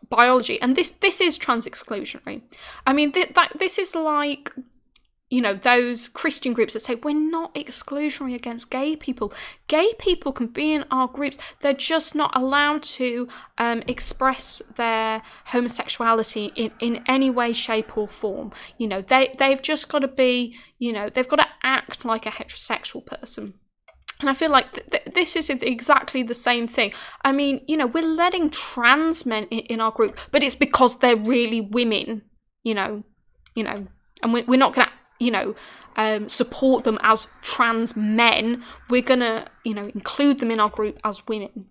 biology, and this is trans exclusionary. I mean, this is like, those Christian groups that say we're not exclusionary against gay people. Gay people can be in our groups. They're just not allowed to express their homosexuality in any way, shape or form. They've just got to be, they've got to act like a heterosexual person. And I feel like this is exactly the same thing. I mean, we're letting trans men in our group, but it's because they're really women, and we're not going to, support them as trans men. We're going to, include them in our group as women.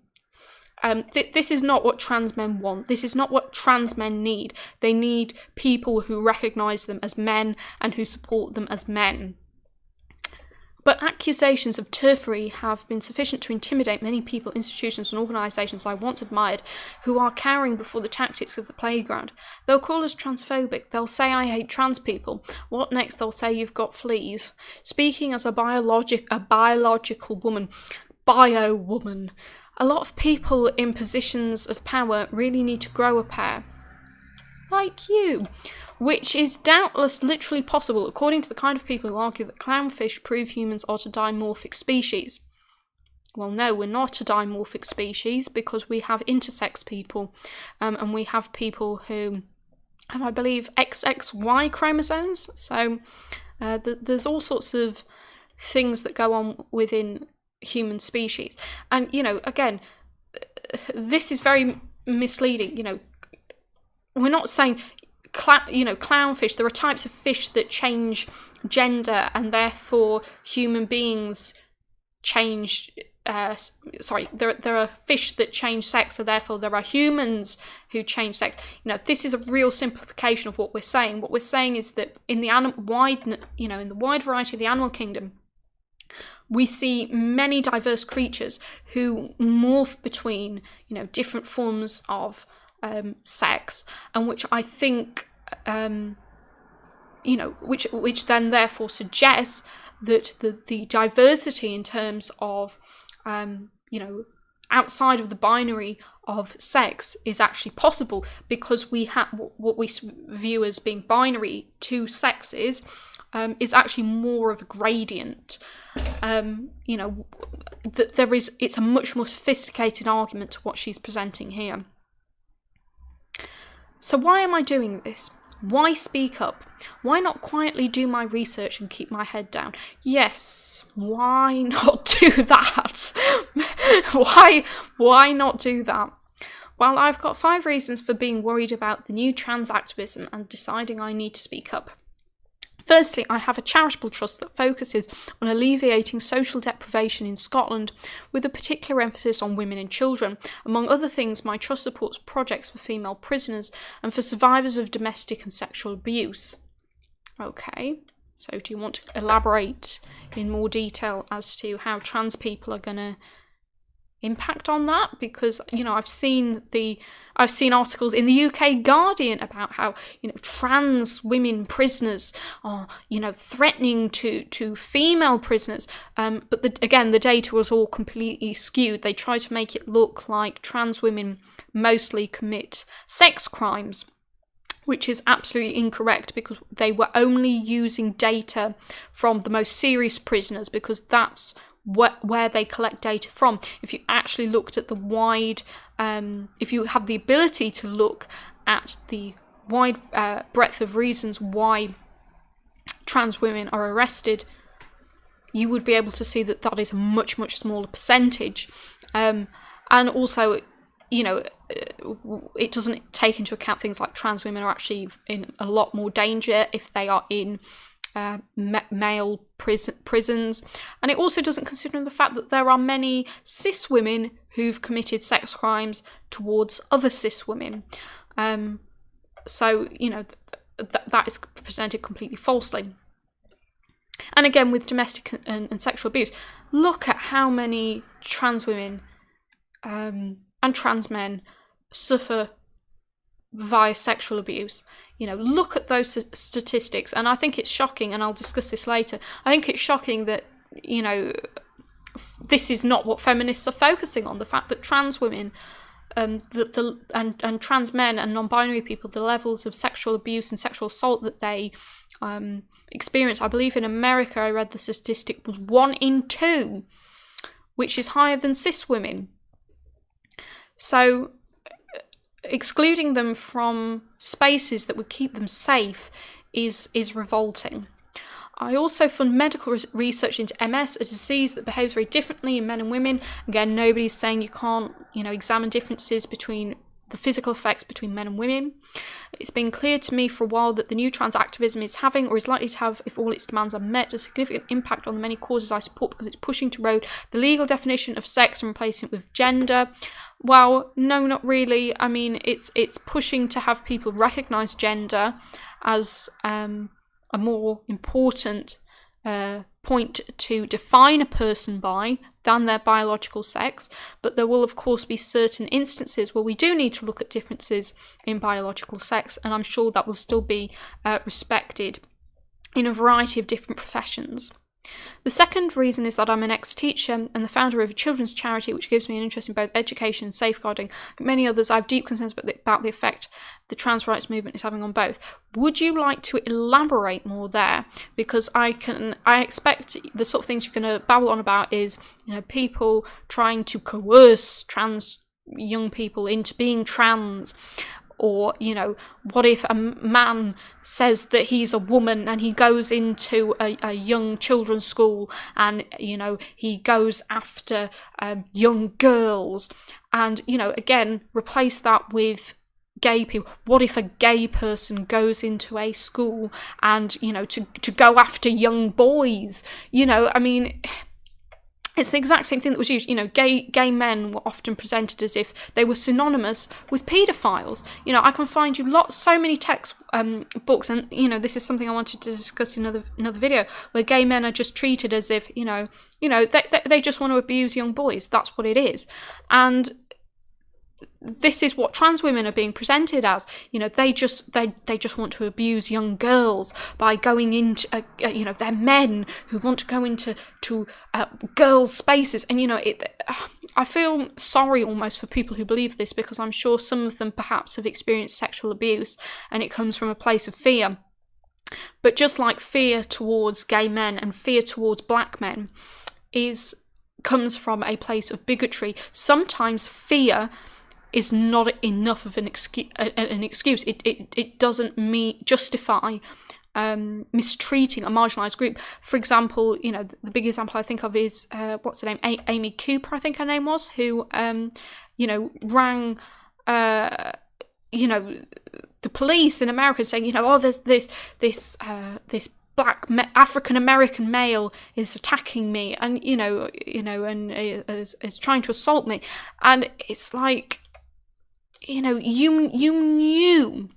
This is not what trans men want. This is not what trans men need. They need people who recognise them as men and who support them as men. But accusations of turfery have been sufficient to intimidate many people, institutions and organisations I once admired who are cowering before the tactics of the playground. They'll call us transphobic. They'll say I hate trans people. What next? They'll say you've got fleas. Speaking as a biological woman, bio-woman, a lot of people in positions of power really need to grow a pair. Like you. Which is doubtless literally possible according to the kind of people who argue that clownfish prove humans are a dimorphic species. Well, no, we're not a dimorphic species because we have intersex people, and we have people who have, I believe, XXY chromosomes. So there's all sorts of things that go on within human species. And, again, this is very misleading. We're not saying... clownfish, there are types of fish that change gender and therefore human beings change, there are fish that change sex, so therefore there are humans who change sex. This is a real simplification of what we're saying. What we're saying is that in the in the wide variety of the animal kingdom, we see many diverse creatures who morph between, different forms of sex, and which I think, which then therefore suggests that the diversity in terms of, outside of the binary of sex is actually possible, because we have what we view as being binary, two sexes, is actually more of a gradient. You know, it's a much more sophisticated argument to what she's presenting here. So why am I doing this? Why speak up? Why not quietly do my research and keep my head down? Yes, why not do that? Why not do that? Well, I've got 5 reasons for being worried about the new trans activism and deciding I need to speak up. Firstly, I have a charitable trust that focuses on alleviating social deprivation in Scotland, with a particular emphasis on women and children. Among other things, my trust supports projects for female prisoners and for survivors of domestic and sexual abuse. Okay, so do you want to elaborate in more detail as to how trans people are going to impact on that? Because, you know, I've seen articles in the UK Guardian about how, you know, trans women prisoners are, you know, threatening to female prisoners. But again, the data was all completely skewed. They try to make it look like trans women mostly commit sex crimes, which is absolutely incorrect, because they were only using data from the most serious prisoners, because that's where they collect data from. If you actually looked at the wide, if you have the ability to look at the wide breadth of reasons why trans women are arrested, you would be able to see that that is a much, much smaller percentage. And also, you know, it doesn't take into account things like trans women are actually in a lot more danger if they are in male prisons, and it also doesn't consider the fact that there are many cis women who've committed sex crimes towards other cis women. So, you know, that is presented completely falsely. And again, with domestic and sexual abuse, look at how many trans women and trans men suffer via sexual abuse. You know, look at those statistics, and I think it's shocking, and I'll discuss this later. I think it's shocking that, you know, this is not what feminists are focusing on, the fact that trans women and trans men and non-binary people, the levels of sexual abuse and sexual assault that they experience. I believe in America, I read the statistic was 1 in 2, which is higher than cis women. So excluding them from spaces that would keep them safe is revolting. I also fund medical research into MS, a disease that behaves very differently in men and women. Again, nobody's saying you can't, you know, examine differences between the physical effects between men and women. It's been clear to me for a while that the new trans activism is having, or is likely to have, if all its demands are met, a significant impact on the many causes I support, because it's pushing to erode the legal definition of sex and replacing it with gender. Well, no, not really. I mean, it's pushing to have people recognise gender as a more important point to define a person by than their biological sex. But there will, of course, be certain instances where we do need to look at differences in biological sex, and I'm sure that will still be respected in a variety of different professions. The second reason is that I'm an ex-teacher and the founder of a children's charity, which gives me an interest in both education and safeguarding. Like many others, I have deep concerns about the effect the trans rights movement is having on both. Would you like to elaborate more there? Because I expect the sort of things you're going to babble on about is, you know, people trying to coerce trans young people into being trans. Or, you know, what if a man says that he's a woman and he goes into a young children's school and, you know, he goes after young girls? And, you know, again, replace that with gay people. What if a gay person goes into a school and, you know, to go after young boys? You know, I mean, it's the exact same thing that was used. You know, gay men were often presented as if they were synonymous with paedophiles. You know, I can find you so many text books, and, you know, this is something I wanted to discuss in another video, where gay men are just treated as if, you know, they just want to abuse young boys. That's what it is. And this is what trans women are being presented as. You know, they just want to abuse young girls by going into you know, they're men who want to go into girls' spaces. And, you know, I feel sorry almost for people who believe this, because I'm sure some of them perhaps have experienced sexual abuse and it comes from a place of fear. But just like fear towards gay men and fear towards black men comes from a place of bigotry, sometimes fear is not enough of an excuse. It doesn't justify mistreating a marginalised group. For example, you know, the big example I think of is what's her name, Amy Cooper, I think her name was, who you know, rang you know, the police in America saying, you know, oh, there's this black African American male is attacking me, and you know, and is trying to assault me, and it's like, you know, you knew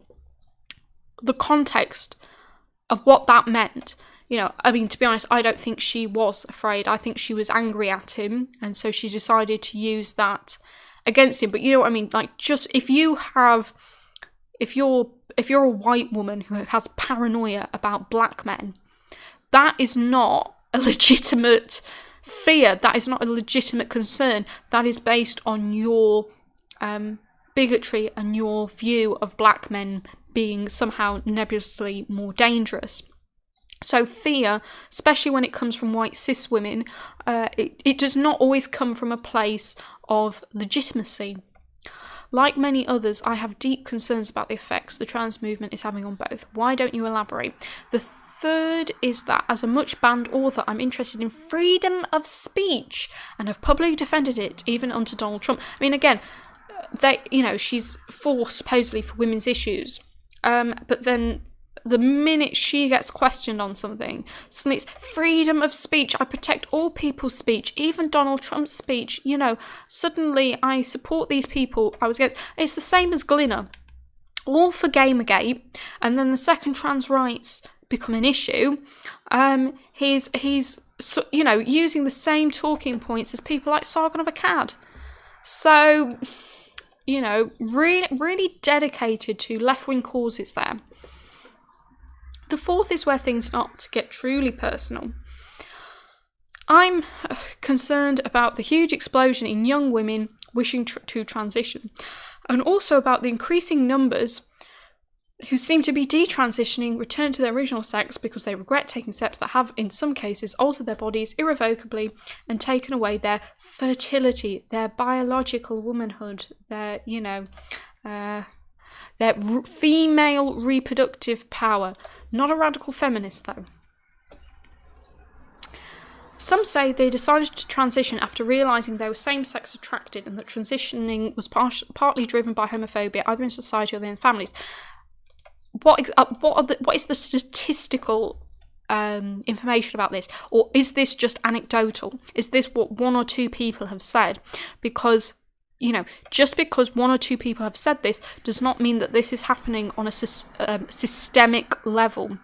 the context of what that meant. You know, I mean, to be honest, I don't think she was afraid. I think she was angry at him, and so she decided to use that against him. But you know what I mean? Like, just if you're a white woman who has paranoia about black men, that is not a legitimate fear. That is not a legitimate concern. That is based on your bigotry and your view of black men being somehow nebulously more dangerous. So fear, especially when it comes from white cis women, it does not always come from a place of legitimacy. Like many others, I have deep concerns about the effects the trans movement is having on both. Why don't you elaborate? The third is that as a much banned author, I'm interested in freedom of speech and have publicly defended it, even under Donald Trump. I mean, again, you know, she's supposedly for women's issues, but then the minute she gets questioned on something, suddenly it's freedom of speech. I protect all people's speech, even Donald Trump's speech. You know, suddenly I support these people I was against. It's the same as Glinner, all for Gamergate, and then the second trans rights become an issue. He's you know, using the same talking points as people like Sargon of Akkad. So, you know, really dedicated to left-wing causes there. The fourth is where things start to get truly personal. I'm concerned about the huge explosion in young women wishing to transition, and also about the increasing numbers who seem to be detransitioning, return to their original sex because they regret taking steps that have, in some cases, altered their bodies irrevocably and taken away their fertility, their biological womanhood, their, you know, their female reproductive power. Not a radical feminist, though. Some say they decided to transition after realising they were same-sex attracted and that transitioning was partly driven by homophobia, either in society or in families. What is the statistical information about this? Or is this just anecdotal? Is this what one or two people have said? Because, you know, just because one or two people have said this does not mean that this is happening on a systemic level.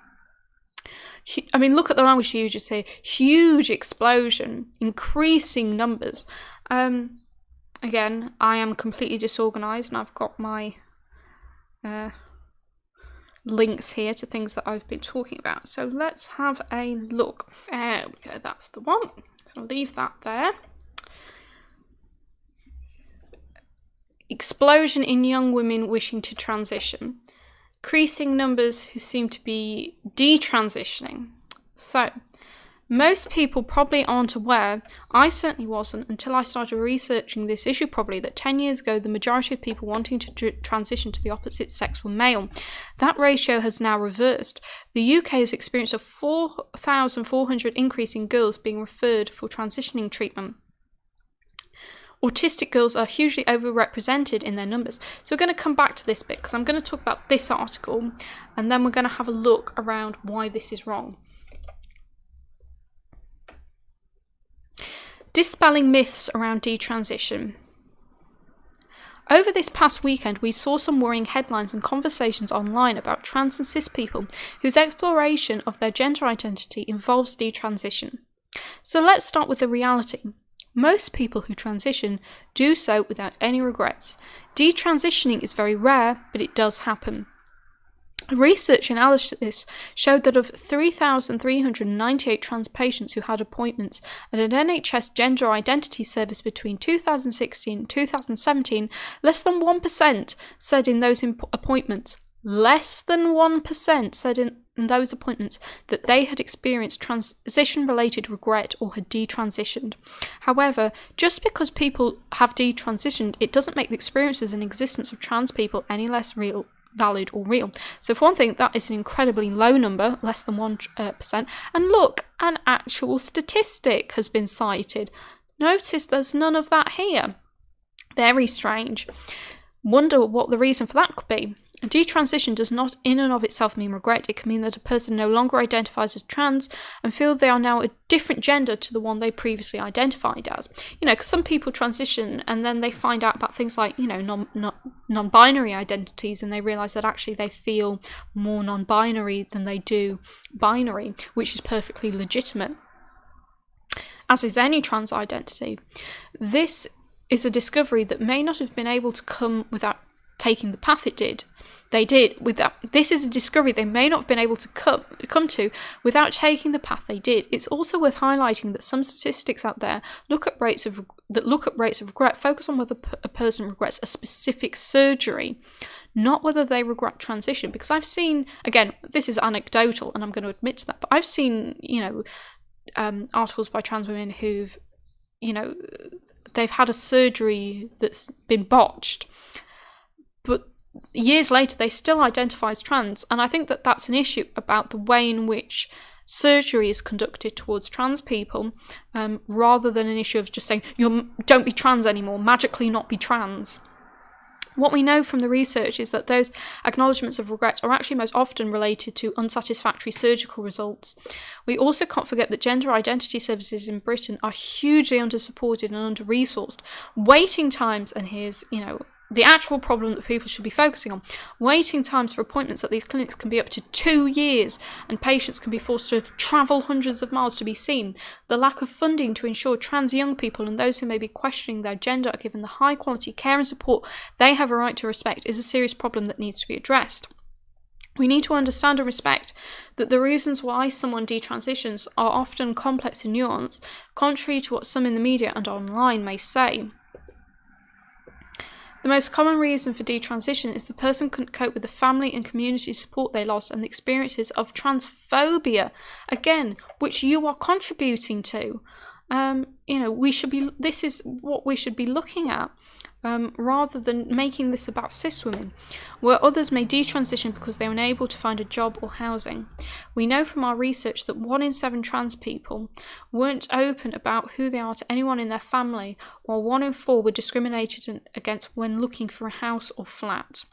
I mean, look at the language you just say. Huge explosion, increasing numbers. Again, I am completely disorganised and I've got my links here to things that I've been talking about. So let's have a look. There we go, that's the one. So I'll leave that there. Explosion in young women wishing to transition. Increasing numbers who seem to be detransitioning. So, most people probably aren't aware, I certainly wasn't until I started researching this issue properly, that 10 years ago the majority of people wanting to transition to the opposite sex were male. That ratio has now reversed. The UK has experienced a 4,400 increase in girls being referred for transitioning treatment. Autistic girls are hugely overrepresented in their numbers. So we're going to come back to this bit because I'm going to talk about this article and then we're going to have a look around why this is wrong. Dispelling myths around detransition. Over this past weekend, we saw some worrying headlines and conversations online about trans and cis people whose exploration of their gender identity involves detransition. So let's start with the reality. Most people who transition do so without any regrets. Detransitioning is very rare, but it does happen. Research analysis showed that of 3,398 trans patients who had appointments at an NHS gender identity service between 2016 and 2017, less than 1% said in those appointments, less than 1% said those appointments that they had experienced transition-related regret or had detransitioned. However, just because people have detransitioned, it doesn't make the experiences and existence of trans people any less real, valid or real. So for one thing, that is an incredibly low number, less than 1%. And look, an actual statistic has been cited. Notice there's none of that here. Very strange. Wonder what the reason for that could be. Detransition does not in and of itself mean regret. It can mean that a person no longer identifies as trans and feel they are now a different gender to the one they previously identified as. You know, because some people transition and then they find out about things like, you know, non-binary identities, and they realise that actually they feel more non-binary than they do binary, which is perfectly legitimate, as is any trans identity. This is a discovery that may not have been able to come without taking the path it did. This is a discovery they may not have been able to come to without taking the path they did. It's also worth highlighting that some statistics out there look at rates of regret focus on whether a person regrets a specific surgery, not whether they regret transition. Because I've seen, again, this is anecdotal and I'm going to admit to that, but I've seen, you know, articles by trans women who've, you know, they've had a surgery that's been botched, but years later they still identify as trans. And I think that that's an issue about the way in which surgery is conducted towards trans people, rather than an issue of just saying, don't be trans anymore, magically not be trans. What we know from the research is that those acknowledgements of regret are actually most often related to unsatisfactory surgical results. We also can't forget that gender identity services in Britain are hugely under-supported and under-resourced. Waiting times, and here's, you know, the actual problem that people should be focusing on. Waiting times for appointments at these clinics can be up to 2 years, and patients can be forced to travel hundreds of miles to be seen. The lack of funding to ensure trans young people and those who may be questioning their gender are given the high quality care and support they have a right to respect is a serious problem that needs to be addressed. We need to understand and respect that the reasons why someone detransitions are often complex and nuanced, contrary to what some in the media and online may say. The most common reason for detransition is the person couldn't cope with the family and community support they lost and the experiences of transphobia, again, which you are contributing to. You know, this is what we should be looking at, rather than making this about cis women, where others may detransition because they are unable to find a job or housing. We know from our research that 1 in 7 trans people weren't open about who they are to anyone in their family, while 1 in 4 were discriminated against when looking for a house or flat.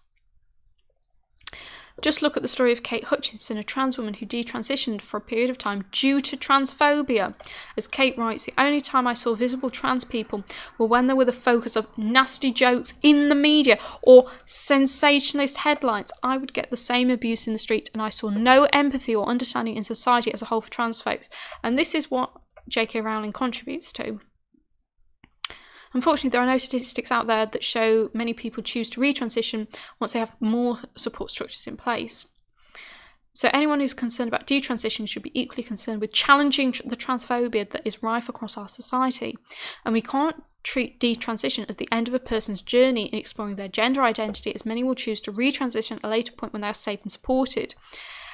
Just look at the story of Kate Hutchinson, a trans woman who detransitioned for a period of time due to transphobia. As Kate writes, the only time I saw visible trans people were when they were the focus of nasty jokes in the media or sensationalist headlines. I would get the same abuse in the street, and I saw no empathy or understanding in society as a whole for trans folks. And this is what J.K. Rowling contributes to. Unfortunately, there are no statistics out there that show many people choose to retransition once they have more support structures in place. So anyone who's concerned about detransition should be equally concerned with challenging the transphobia that is rife across our society. And we can't treat detransition as the end of a person's journey in exploring their gender identity, as many will choose to retransition at a later point when they are safe and supported.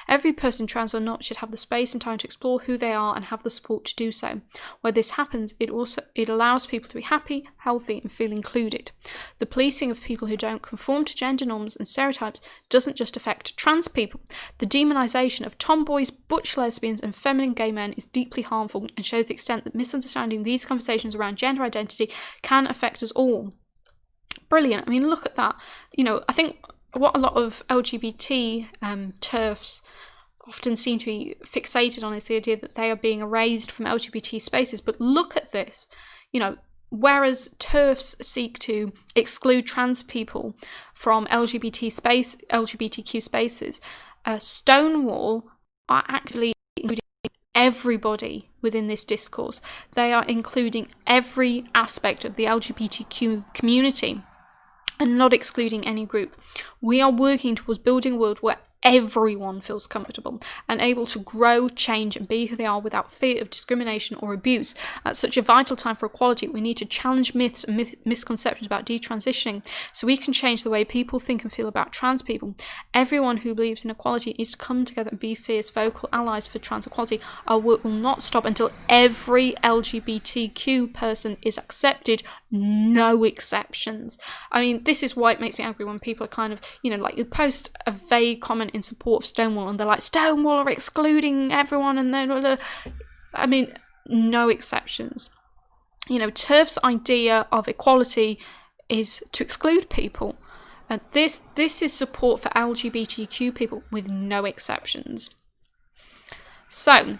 Every person, trans or not, should have the space and time to explore who they are and have the support to do so. Where this happens, it allows people to be happy, healthy, and feel included. The policing of people who don't conform to gender norms and stereotypes doesn't just affect trans people. The demonisation of tomboys, butch lesbians, and feminine gay men is deeply harmful and shows the extent that misunderstanding these conversations around gender identity can affect us all. Brilliant. I mean, look at that. You know, I think what a lot of LGBT TERFs often seem to be fixated on is the idea that they are being erased from LGBT spaces. But look at this. You know, whereas TERFs seek to exclude trans people from LGBTQ spaces, Stonewall are actively including everybody within this discourse. They are including every aspect of the LGBTQ community and not excluding any group. We are working towards building a world where everyone feels comfortable and able to grow, change, and be who they are without fear of discrimination or abuse. At such a vital time for equality, we need to challenge myths and misconceptions about detransitioning so we can change the way people think and feel about trans people. Everyone who believes in equality needs to come together and be fierce, vocal allies for trans equality. Our work will not stop until every LGBTQ person is accepted, no exceptions. I mean, this is why it makes me angry when people are kind of, you know, like, you post a vague comment in support of Stonewall and they're like, Stonewall are excluding everyone, and then, I mean, no exceptions. You know, TERF's idea of equality is to exclude people. And this is support for LGBTQ people with no exceptions. So,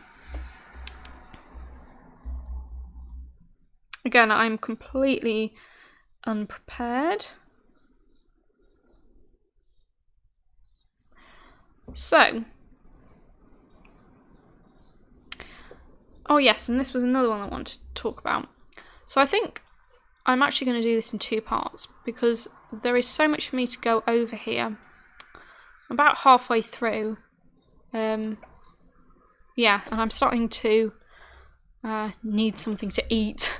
again, I'm completely unprepared. So, oh yes, and this was another one I wanted to talk about. So I think I'm actually going to do this in 2 parts because there is so much for me to go over here. I'm about halfway through. Yeah, and I'm starting to need something to eat.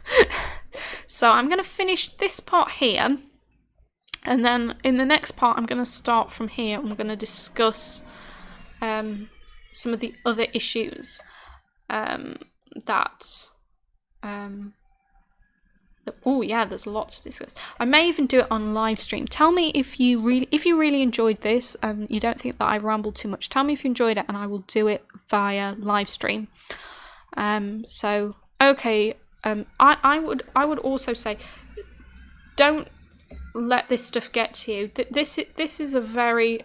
So I'm going to finish this part here. And then in the next part, I'm going to start from here and we're going to discuss some of the other issues oh yeah, there's a lot to discuss. I may even do it on live stream. Tell me if you really enjoyed this and you don't think that I rambled too much. Tell me if you enjoyed it and I will do it via live stream. So okay, I would also say, don't let this stuff get to you. This is a very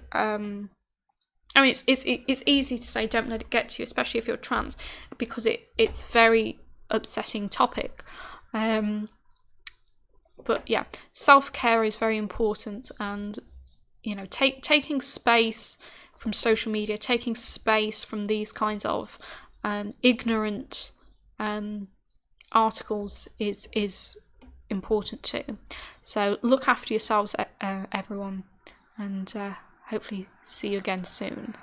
I mean, it's easy to say don't let it get to you, especially if you're trans, because it's a very upsetting topic. But yeah, self-care is very important, and you know, taking space from social media, taking space from these kinds of ignorant articles is important too. So look after yourselves, everyone, and hopefully see you again soon.